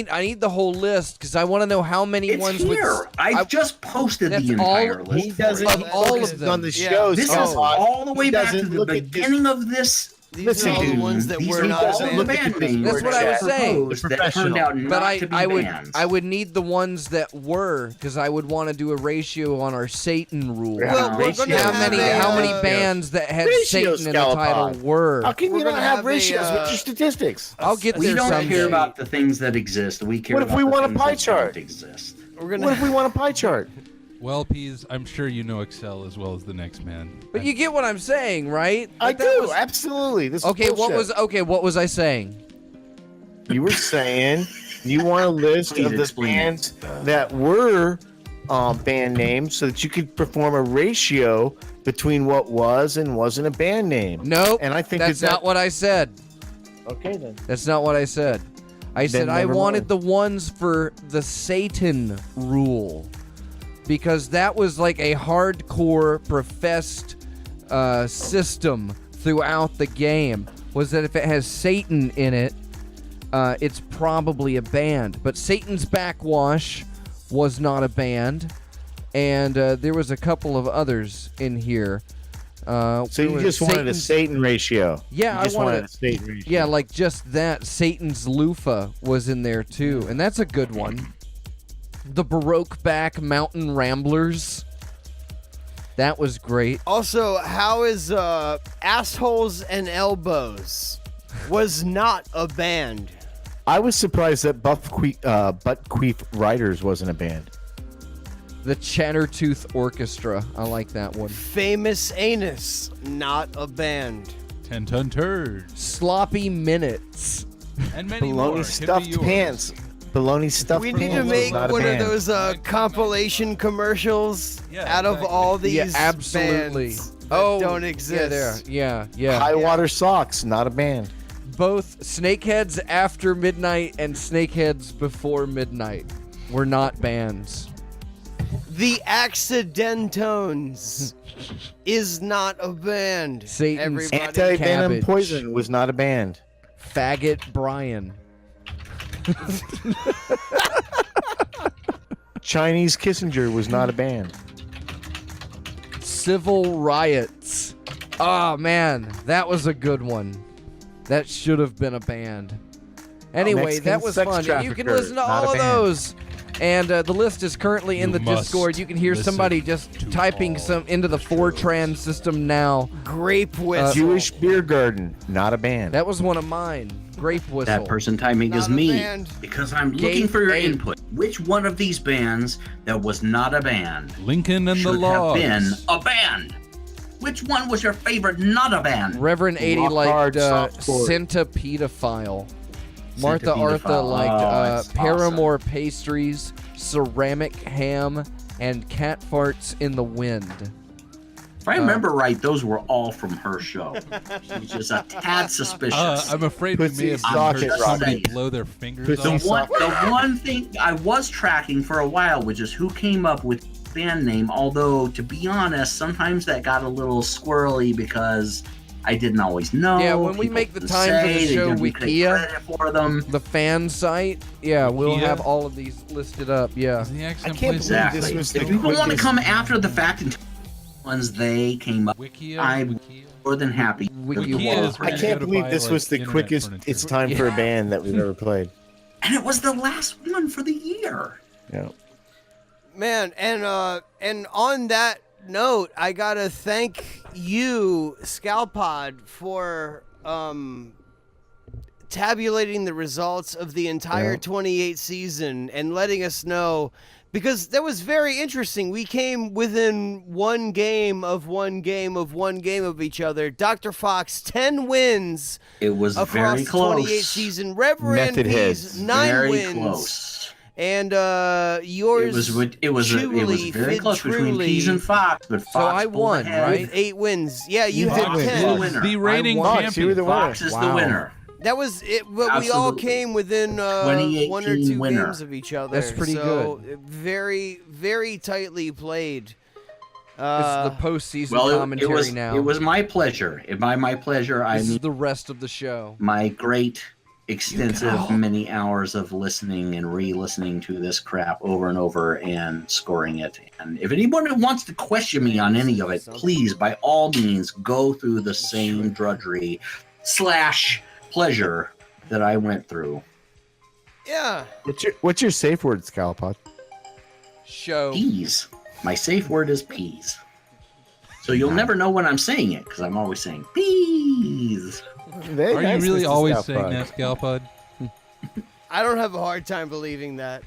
I need the whole list because I want to know how many it's ones here. I just posted the That's entire all- list. He for doesn't. you. Of all of focuses them. on the Yeah. shows. This is all the way He back to doesn't the look at this- beginning of this. These Listen, are all the dude, ones that These were are not all the banned. band names That's what I was saying. proposed that Professional. turned out not But to be I would bands. I would need the ones that were because I would want to do a ratio on our Satan rule. Well, we're gonna how have many a, how many uh, bands that had Ratio Satan in the title Scalpod. were? How can We're you not gonna have have a, ratios with your statistics? I'll get we there don't someday. care about the things that exist. We care What if about we the want a things pie that chart? don't exist. We're gonna What if we want a pie chart? Well, Peas, I'm sure you know Excel as well as the next man. But you get what I'm saying, right? I Like, that do, was- absolutely. This is Okay, what bullshit. was I saying? You were saying you want a list Please of the explain. bands that were band names so that you could perform a ratio between what was and wasn't a band name. Nope. And I think that's not what I said. Okay, then. That's not what I said. I said I never wanted mind. the ones for the Satan rule because that was like a hardcore professed system throughout the game. Was that if it has Satan in it, it's probably a band. But Satan's Backwash was not a band, and there was a couple of others in here. So you just wanted a Satan ratio. Yeah, you I just wanted- a Satan ratio. Yeah, like just that. Satan's Loofah was in there too, and that's a good one. The Baroque Back Mountain Ramblers. That was great. Also, how is Assholes and Elbows was not a band. I was surprised that Butt Queef Riders wasn't a band. The Chattertooth Orchestra. I like that one. Famous Anus, not a band. 10-ton turds Sloppy Minutes. and many more. Baloney Could be stuffed yours. pants. Baloney stuffed We pants. need to was make not a one of band. those compilation commercials Yeah, out of exactly. all these Yeah, absolutely. bands that Oh, don't exist. Yeah. High Water Socks, not a band. Both Snakeheads After Midnight and Snakeheads Before Midnight were not bands. The Accidentones is not a band. Satan's Everybody. Anti-Venom Cabbage. Poison was not a band. Faggot Brian. Chinese Kissinger was not a band. Civil Riots. Oh man, that was a good one. That should have been a band. Anyway, Mexican that was sex fun. You can trafficker, listen to not all a of band. those. And the list is currently in You the must Discord. You can hear listen somebody just to typing all some into the Fortran system now. Grape Whistle. Jewish Beer Garden, not a band. That was one of mine. Grape Whistle. That person typing Not is a me band. because I'm Gate looking for your 8. input. Which one of these bands that was not a band Lincoln and the should have Logs. been a band? Which one was your favorite not a band? Reverend 80 Rock liked hard, softcore. Centipedophile. Martha Artha Centipedophile. liked Oh, it's Paramore Pastries, Ceramic Ham, and Cat Farts in the Wind. If I remember right, those were all from her show, which is a tad suspicious. I'm afraid we Pussy may have socket heard somebody rocket. blow their fingers Pussy off. the one thing I was tracking for a while was just who came up with band name. Although, to be honest, sometimes that got a little squirrely because I didn't always know. Yeah, when we People make the would time for the say, they show didn't take Wikia, credit for them. the fan site, yeah, we'll Wikia? have all of these listed up. Yeah. Is the accent I can't place believe Exactly. this was If the you want to quickest- come after the fact and ones they came up, Wikia? I'm Wikia? more than happy. Wikia Wikia is I where you go can't to believe buy, this like, was the internet quickest furniture. It's Time for a Band that we've ever played. And it was the last one for the year. Yeah. Man, and on that note, I gotta thank you, Scalpod, for tabulating the results of the entire 28 season and letting us know, because that was very interesting. We came within one game of each other. Dr. Fox, 10 wins. It was across very the close. 28 season. Reverend Method P's, heads. 9 Very wins. close. And yours, It was truly, very Fidd close between truly, Peas and Fox, but Fox So I pulled won, ahead. right? with 8 wins. Yeah, you You did did 10. the winner. The reigning won. Fox, you were champion. the winner. Fox is the Wow. winner. That was it. But we all Absolutely. came within 2018 one or two winner. games of each other. That's pretty so very, very tightly played. It's the postseason Well, commentary now. it was my pleasure. By my pleasure, I this is mean the rest of the show. my great, extensive many hours of listening and re-listening to this crap over and over and scoring it. And if anyone wants to question me on any of it, please, by all means, go through the same drudgery / pleasure that I went through. Yeah. What's your safe word, Scalpod? Show. Peas. My safe word is peas. So you'll never know when I'm saying it because I'm always saying peas. Very Are nice, you really Mr. always Scalpod. saying that, Scalpod? I don't have a hard time believing that.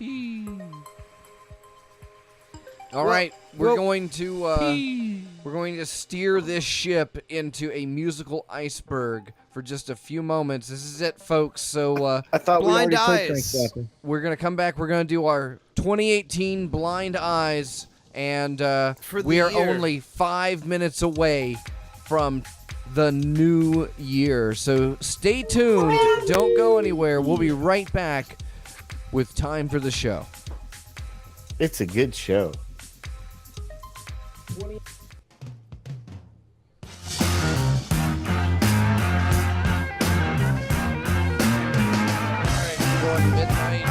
All Well- right, we're well- going to steer this ship into a musical iceberg for just a few moments. This is it, folks. So I thought Blind we already played Eyes. Frank Zappa. we're gonna come back. We're gonna do our 2018 Blind Eyes, and For the we are year. only 5 minutes away from the new year. So stay tuned. Don't go anywhere. We'll be right back with time for the show. It's a good show. All right, we're going to midnight.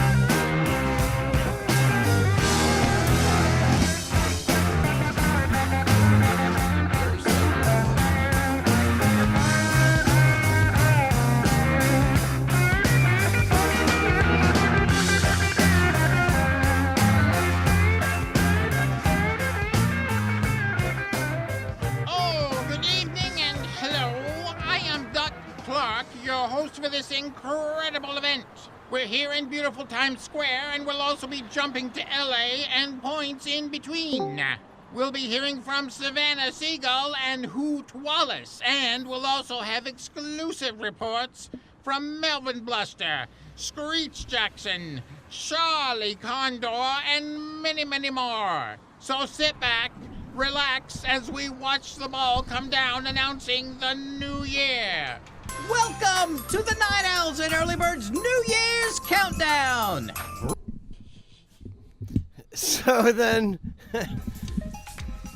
Oh, good evening and hello. I am Dr. Clark, your host for this incredible event. We're here in beautiful Times Square, and we'll also be jumping to LA and points in between. We'll be hearing from Savannah Seagull and Hoot Wallace, and we'll also have exclusive reports from Melvin Bluster, Screech Jackson, Charlie Condor, and many, many more. So sit back, relax as we watch the ball come down announcing the new year. Welcome to the Night Owls and Early Birds New Year's Countdown! So then,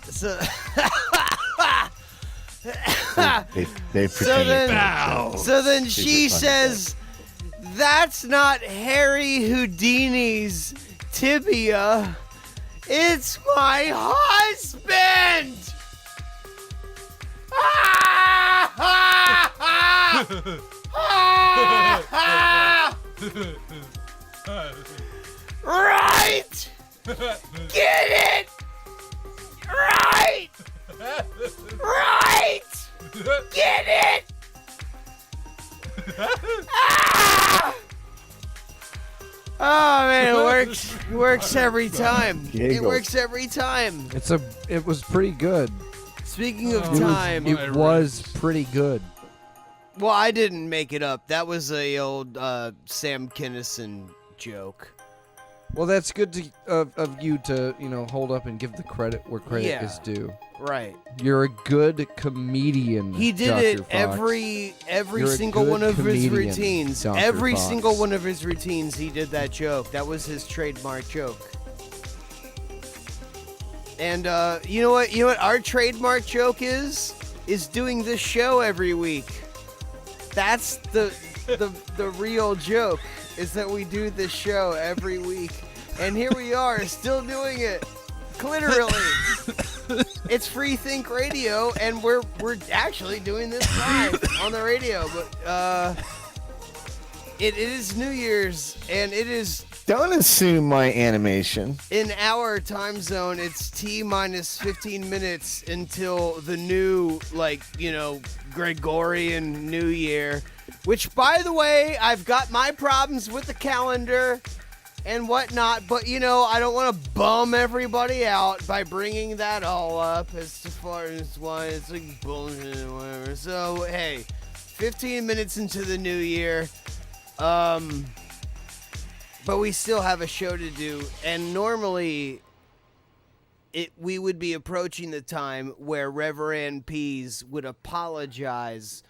so They pretend. so then she says, "That's not Harry Houdini's tibia. It's my husband." Right! Get it! Right! Right! Get it! Ah! Oh man, it works. It works every time. It Giggles. works every time. It was pretty good. Speaking of Oh, time, my It was wrist. pretty good. well, I didn't make it up. That was a old Sam Kinison joke. Well, that's good of you to hold up and give the credit where credit Yeah. is due. Right. You're a good comedian. He did Dr. it Fox. every You're a single good one of his comedian, routines. Dr. Every Fox. single one of his routines, he did that joke. That was his trademark joke. And you know what? You know what our trademark joke is doing this show every week. That's the real joke, is that we do this show every week. And here we are, still doing it. Literally. It's Free Think Radio, and we're actually doing this live on the radio. But It is New Year's, and it is Don't assume my animation. in our time zone. It's T-minus 15 minutes until the new, Gregorian New Year. Which, by the way, I've got my problems with the calendar and whatnot, but, I don't want to bum everybody out by bringing that all up as far as why it's like bullshit and whatever. So, hey, 15 minutes into the new year, but we still have a show to do, and normally we would be approaching the time where Reverend Pease would apologize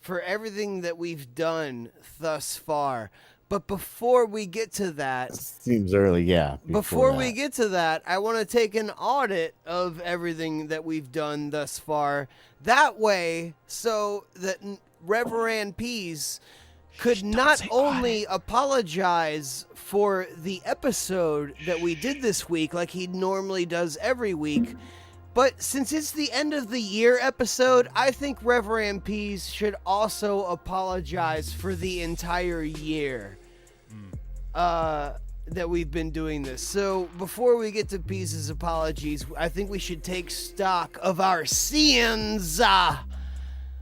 for everything that we've done thus far. But before we get to that, Seems early, yeah. before we get to that, I want to take an audit of everything that we've done thus far. That way, so that Reverend Pease could not only apologize for the episode that we did this week, like he normally does every week, but since it's the end of the year episode, I think Reverend Pease should also apologize for the entire year that we've been doing this. So before we get to Pease's apologies, I think we should take stock of our sins,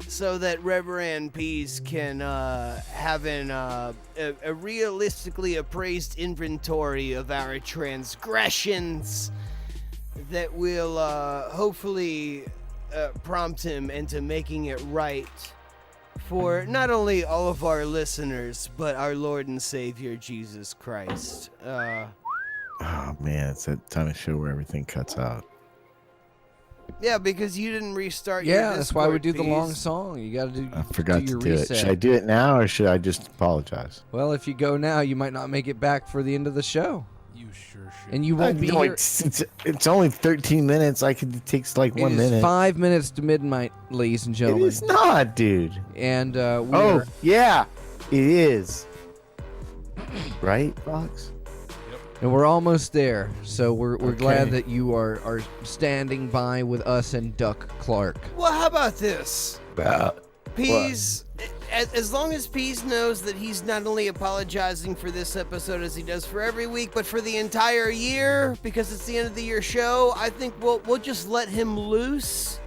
so that Reverend Pease can have a realistically appraised inventory of our transgressions that will hopefully prompt him into making it right for not only all of our listeners, but our Lord and Savior, Jesus Christ. Oh, man, it's that time of show where everything cuts out. Yeah, because you didn't restart your Yeah, that's why we Discord, do the long Pease. song. You got to I forgot your to do reset. it. Should I do it now, or should I just apologize? Well, if you go now, you might not make it back for the end of the show, You sure should. and you won't be No, here. it's only 13 minutes. It takes like It 1 is minute. 5 minutes to midnight, ladies and It gentlemen. is not, dude. And Oh, we're yeah, it is. Right, Fox? and we're almost there. So we're glad Okay. that you are standing by with us and Duck Clark. Well, how about this? About Pease, as long as Pease knows that he's not only apologizing for this episode as he does for every week, but for the entire year, because it's the end of the year show, I think we'll just let him loose.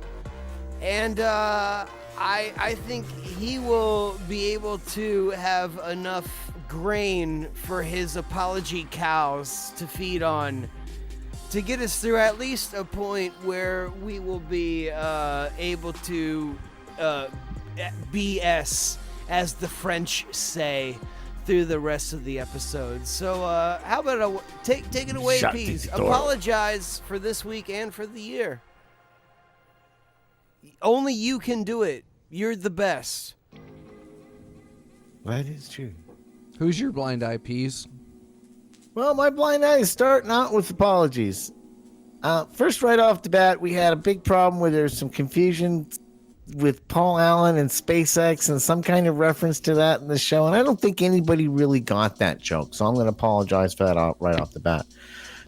And I think he will be able to have enough grain for his apology cows to feed on to get us through at least a point where we will be able to BS, as the French say, through the rest of the episode. So how about take it away, Shut Pease. the door. Apologize for this week and for the year. Only you can do it. You're the best. That is true. Who's your blind eye, Pease? Well, my blind eye is starting out with apologies. First, right off the bat, we had a big problem where there's some confusion with Paul Allen and SpaceX and some kind of reference to that in the show, and I don't think anybody really got that joke, so I'm going to apologize for that right off the bat.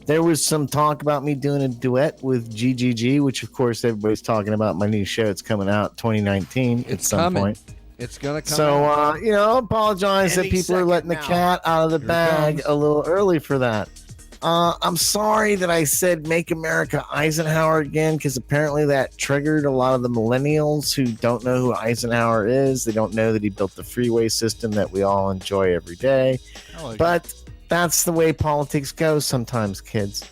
There was some talk about me doing a duet with GGG, which, of course, everybody's talking about my new show. It's coming out 2019 at It's some coming. point. It's gonna come. So, out. apologize that Any people are second letting the now. cat out of the Here it bag comes. a little early for that. I'm sorry that I said make America Eisenhower again, because apparently that triggered a lot of the millennials who don't know who Eisenhower is. They don't know that he built the freeway system that we all enjoy every day. I like But that's the way politics goes sometimes, kids.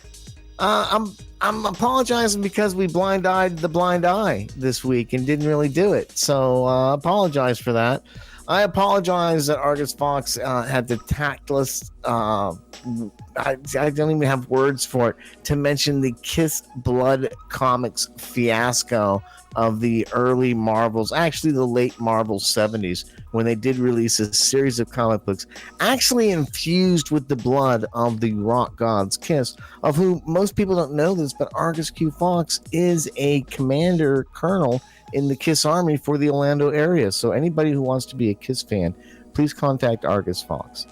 I'm apologizing because we blind-eyed the blind eye this week and didn't really do it. So apologize for that. I apologize that Argus Fox had the tactless, I don't even have words for it, to mention the Kiss Blood Comics fiasco of the early Marvels, actually the late Marvel 70s, when they did release a series of comic books actually infused with the blood of the rock gods Kiss, of whom most people don't know this, but Argus Q Fox is a commander colonel in the Kiss Army for the Orlando area. So anybody who wants to be a Kiss fan, please contact Argus Fox.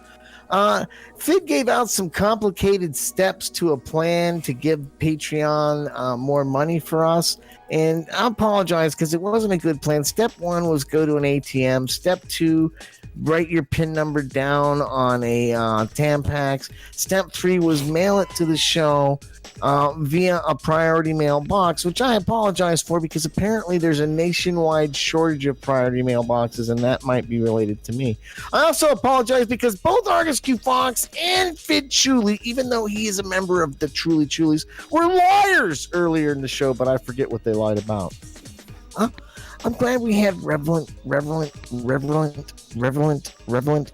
Fidd gave out some complicated steps to a plan to give Patreon more money for us, And I apologize because it wasn't a good plan. Step 1 was go to an ATM. Step 2, write your PIN number down on a Tampax. Step 3 was mail it to the show via a priority mail box, which I apologize for because apparently there's a nationwide shortage of priority mail boxes, and that might be related to me. I also apologize because both Argus Q Fox and Fidd Truly, even though he is a member of the Truly Trulies, were liars earlier in the show, but I forget what they lied about. I'm glad we had relevant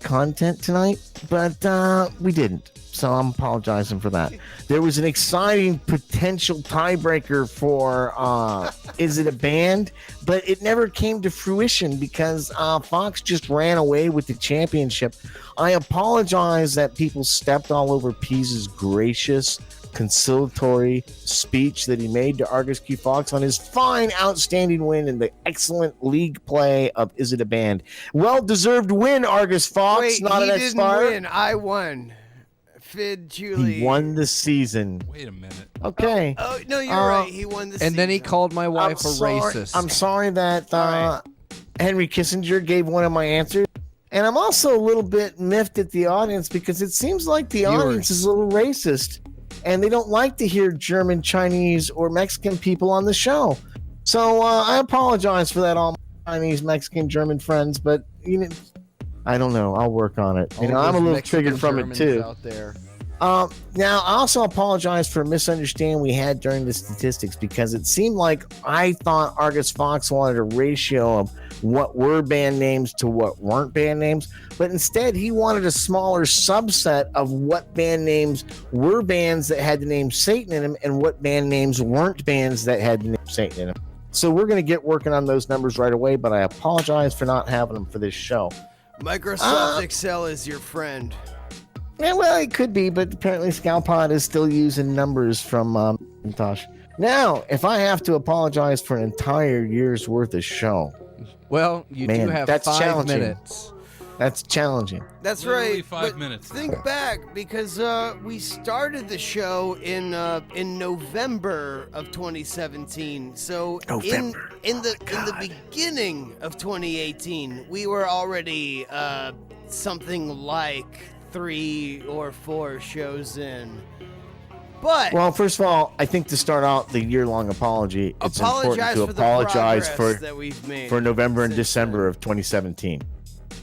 content tonight, but we didn't. So I'm apologizing for that. There was an exciting potential tiebreaker for Is It a Band? But it never came to fruition because Fox just ran away with the championship. I apologize that people stepped all over Pease's gracious, conciliatory speech that he made to Argus Q Fox on his fine, outstanding win in the excellent league play of Is It a Band? Well-deserved win, Argus Fox. Wait, not he an didn't X-Star. win. I won. Fidd Truly. He won the season. Wait a minute. Okay. Oh no, you're right. He won the season. And then he called my wife a sorry- racist. I'm sorry that Henry Kissinger gave one of my answers. And I'm also a little bit miffed at the audience because it seems like the audience is a little racist. And they don't like to hear German, Chinese, or Mexican people on the show. So I apologize for that, all my Chinese, Mexican, German friends. But I don't know. I'll work on it. I'm a little triggered from it too. Out there. Now, I also apologize for a misunderstanding we had during the statistics because it seemed like I thought Argus Fox wanted a ratio of what were band names to what weren't band names, but instead he wanted a smaller subset of what band names were bands that had the name Satan in them and what band names weren't bands that had the name Satan in them. So we're going to get working on those numbers right away, but I apologize for not having them for this show. Microsoft Excel is your friend. Yeah, well, it could be, but apparently Scalpod is still using numbers from Macintosh. Now, if I have to apologize for an entire year's worth of show, well, you do have that's 5 challenging. minutes. That's challenging. That's Literally right. 5 but minutes. Think back because we started the show in November of 2017. So in the beginning of 2018, we were already something like 3 or 4 shows in. But Well, first of all, I think to start out the year-long apology, it's important to for the apologize progress that we've made for November and since December then. of 2017.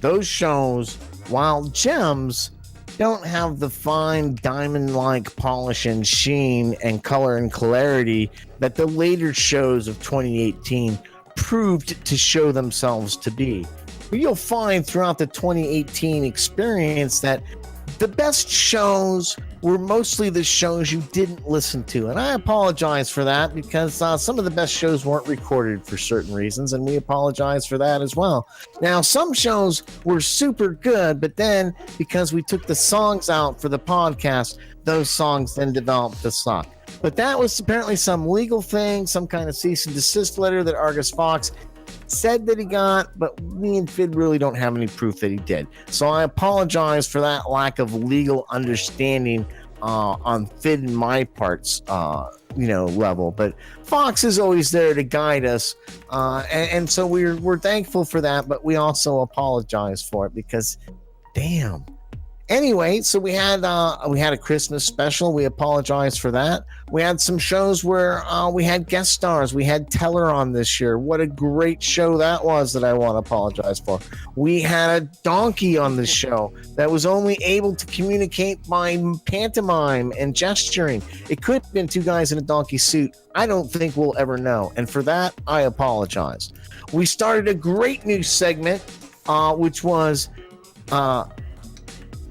Those shows, while gems, don't have the fine diamond-like polish and sheen and color and clarity that the later shows of 2018 proved to show themselves to be. But you'll find throughout the 2018 experience that the best shows were mostly the shows you didn't listen to. And I apologize for that because some of the best shows weren't recorded for certain reasons, and we apologize for that as well. Now, some shows were super good, but then because we took the songs out for the podcast, those songs then developed to suck. But that was apparently some legal thing, some kind of cease and desist letter that Argus Fox said that he got, but me and Fidd really don't have any proof that he did. So I apologize for that lack of legal understanding on Fidd and my parts, level. But Fox is always there to guide us, and so we're thankful for that. But we also apologize for it because, damn. Anyway, so we had a Christmas special. We apologize for that. We had some shows where we had guest stars. We had Teller on this year. What a great show that was that I want to apologize for. We had a donkey on the show that was only able to communicate by pantomime and gesturing. It could have been 2 guys in a donkey suit. I don't think we'll ever know. And for that, I apologize. We started a great new segment, which was...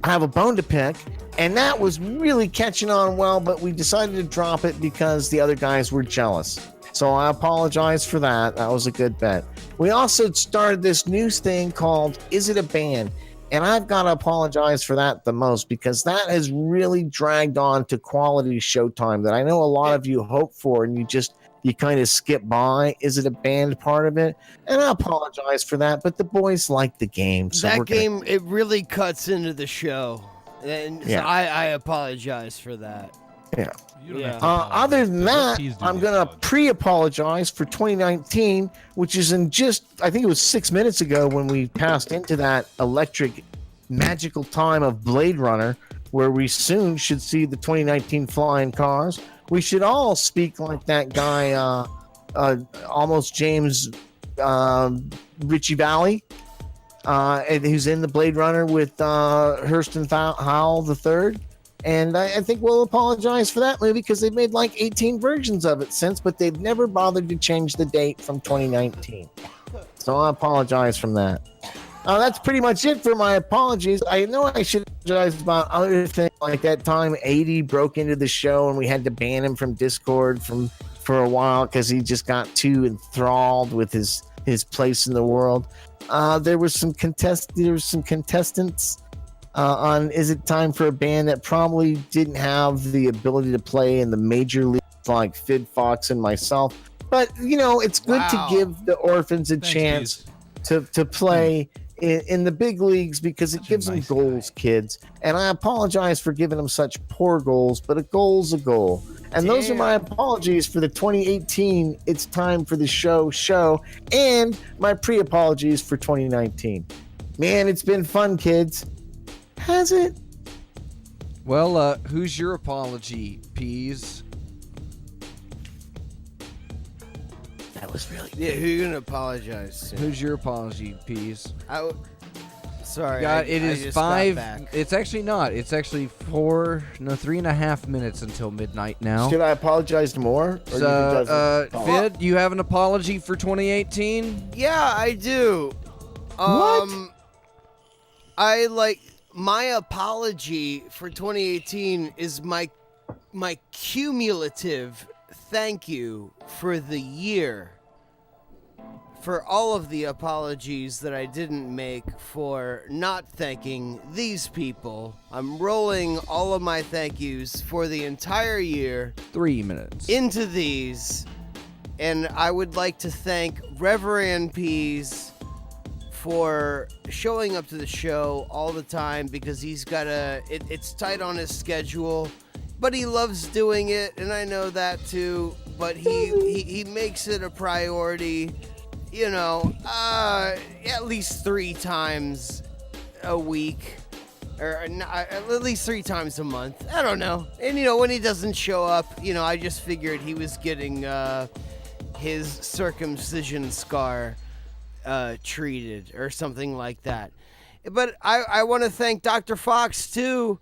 I have a bone to pick, and that was really catching on well, but we decided to drop it because the other guys were jealous. So I apologize for that. That was a good bet. We also started this news thing called Is It a Band? And I've got to apologize for that the most because that has really dragged on to quality showtime that I know a lot of you hope for, and you kind of skip by. Is it a band part of it? And I apologize for that, but the boys like the game. So that game, it really cuts into the show. And so Yeah. I apologize for that. Yeah. You don't Yeah. have to apologize. Other than Let that, Peas do I'm the going to apology. pre-apologize for 2019, which is in just, I think it was 6 minutes ago when we passed into that electric magical time of Blade Runner, where we soon should see the 2019 flying cars. We should all speak like that guy, almost James Ritchie Valley, who's in the Blade Runner with Hurston Howell III. And I think we'll apologize for that movie because they've made like 18 versions of it since, but they've never bothered to change the date from 2019. So I apologize from that. That's pretty much it for my apologies. I know I should apologize about other things, like that time 80 broke into the show and we had to ban him from Discord for a while because he just got too enthralled with his place in the world. There was some contestants on Is It Time for a Band that probably didn't have the ability to play in the major leagues like Fidd Faux and myself. But, it's good Wow. to give the orphans a Thanks, chance Peas. to play in the big leagues because it Such a gives them nice goals, guy. kids. And I apologize for giving them such poor goals, but a goal's a goal. And those are my apologies for the 2018 It's Time for the Show, and my pre-apologies for 2019. Man, it's been fun, kids. Has it? Well, who's your apology, Peas? That was really Yeah, who you gonna apologize to? Who's your apology, Peas? Sorry, God, it I is just got 5. back. It's actually not. It's actually 3.5 minutes until midnight now. Should I apologize more? Or So, Fidd, you have an apology for 2018? Yeah, I do. What? My apology for 2018 is my cumulative thank you for the year. For all of the apologies that I didn't make for not thanking these people, I'm rolling all of my thank yous for the entire year 3 minutes. into these. And I would like to thank Reverend Peas for showing up to the show all the time because he's got it's tight on his schedule, but he loves doing it, and I know that too. But he makes it a priority, at least 3 times a week, or at least 3 times a month. I don't know. And when he doesn't show up, I just figured he was getting his circumcision scar treated or something like that. But I want to thank Dr. Fox too,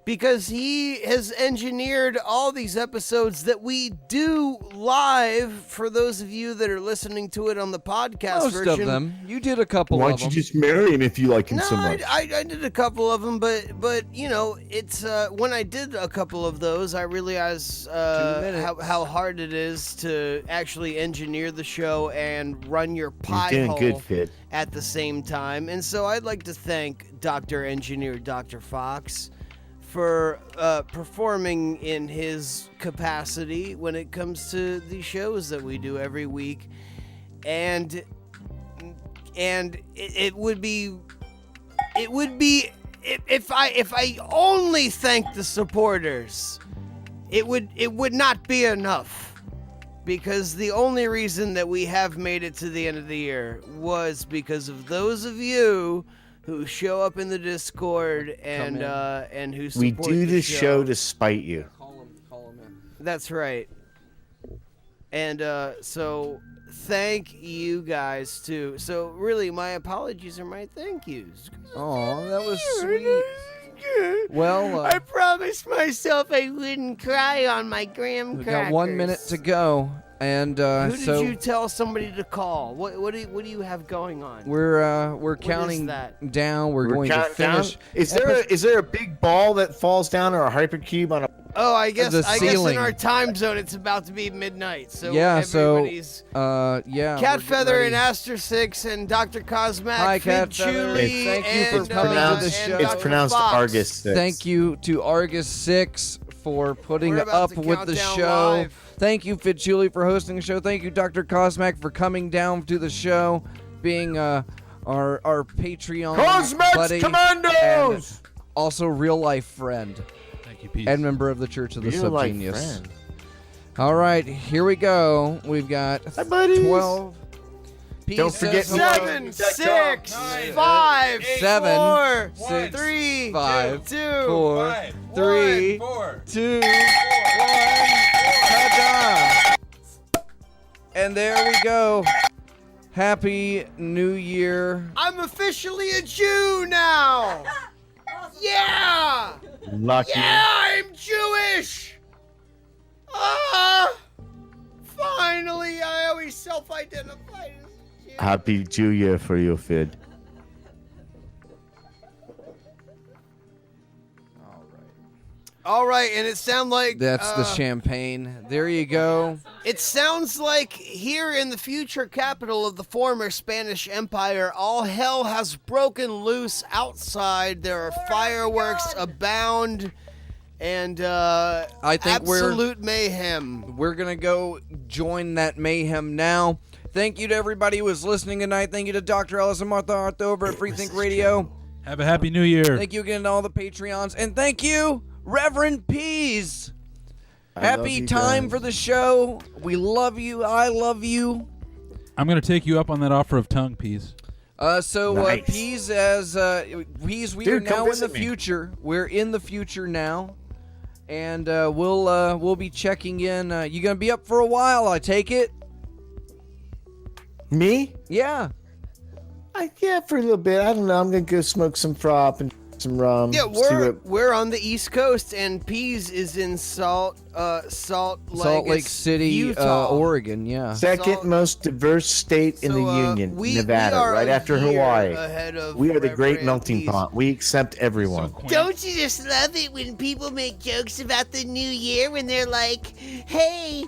because he has engineered all these episodes that we do live for those of you that are listening to it on the podcast Most version. of them. You did a couple Why of don't you them. just marry him if you like him No, so much? I did a couple of them, but it's when I did a couple of those, I realized 2 minutes. how hard it is to actually engineer the show and run your pie You're hole doing good, Fidd. at the same time. And so I'd like to thank Dr. Engineer Dr. Fox for performing in his capacity when it comes to the shows that we do every week. And it would be if I only thanked the supporters, it would not be enough, because the only reason that we have made it to the end of the year was because of those of you who show up in the Discord and who support We do the this show to spite you. Call him in. That's right. And so thank you guys too. So really, my apologies are my thank yous. Oh, that was sweet. Well, I promised myself I wouldn't cry on my graham we crackers. got 1 minute to go, and Who did so you tell somebody to call? What do you have going on? we're counting that? down. We're going to counting down. finish. Is there a big ball that falls down or a hypercube on a? Oh, I guess The in ceiling. our time zone it's about to be midnight. So Yeah, so, everybody's yeah. Cat we're getting Feather ready. uh, and Aster Six and Dr. Cosmac. Hi, Cat Fidd Feather. Julie, Thank you for and, coming uh, to the and show. It's Dr. pronounced Fox. Argus 6. Thank you to Argus 6 for putting We're about up to with count the down show. live. Thank you, Fidd Julie, for hosting the show. Thank you, Dr. Cosmac, for coming down to the show, being our Patreon Cosmac's buddy Commandos! and also real life friend. Thank you, Peace. and member of the Church of the You're like Subgenius. friends. All right, here we go. We've got Hi, buddies. 12. Peace Don't forget says hello. 7, 6, 5, 7, 4, 6, 3, 5, 2, 4, 3, 2, 1. Ta-da! And there we go. Happy New Year. I'm officially a Jew now. Yeah. Lucky. Yeah, I'm Jewish. Finally, I always self-identified as Jew. Happy Jew Year for you, Fidd. All right, and it sounds like That's the champagne. There you go. It sounds like here in the future capital of the former Spanish Empire, all hell has broken loose outside. There are fireworks abound, and I think absolute mayhem. We're going to go join that mayhem now. Thank you to everybody who was listening tonight. Thank you to Dr. Ellis and Martha Arthur over at Free Think Radio. Have a happy New Year. Thank you again to all the Patreons. And thank you, Reverend Pease. I love Happy you time guys. for the show. We love you. I love you. I'm going to take you up on that offer of tongue, Peace. Nice. Pease, as Pease, we are Dude, come now in the visit me. future. We're in the future now, and we'll be checking in. You gonna be up for a while? I take it. Me? Yeah. Yeah, for a little bit. I don't know. I'm gonna go smoke some frop and some rum. Yeah, see we're on the East Coast, and Pease is in Salt Lake City, Utah. Oregon. Yeah. second Salt- most diverse state in the union, Nevada, we are right a after year Hawaii. ahead of We are the great Reverend melting Pease. pot. We accept everyone. So quaint. Don't you just love it when people make jokes about the new year when they're like, hey,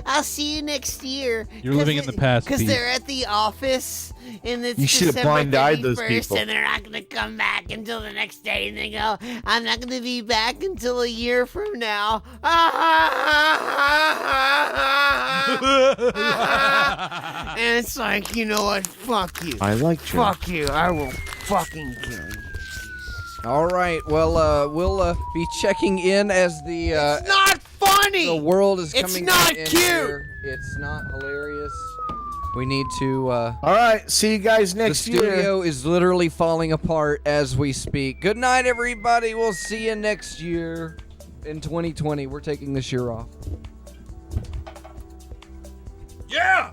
I'll see you next year. You're living in the past, Because Pete. they're at the office and it's You should have December blind-eyed those 31st, people. and they're not going to come back until the next day. And they go, I'm not going to be back until a year from now. And it's like, you know what? Fuck you. I like you. Fuck you. I will fucking kill you. All right. Well, we'll be checking in as the It's not funny. the world is It's coming. not to an end cute. here. It's not hilarious. We need to. All right. See you guys The next year. studio is literally falling apart as we speak. Good night, everybody. We'll see you next year in 2020. We're taking this year off. Yeah!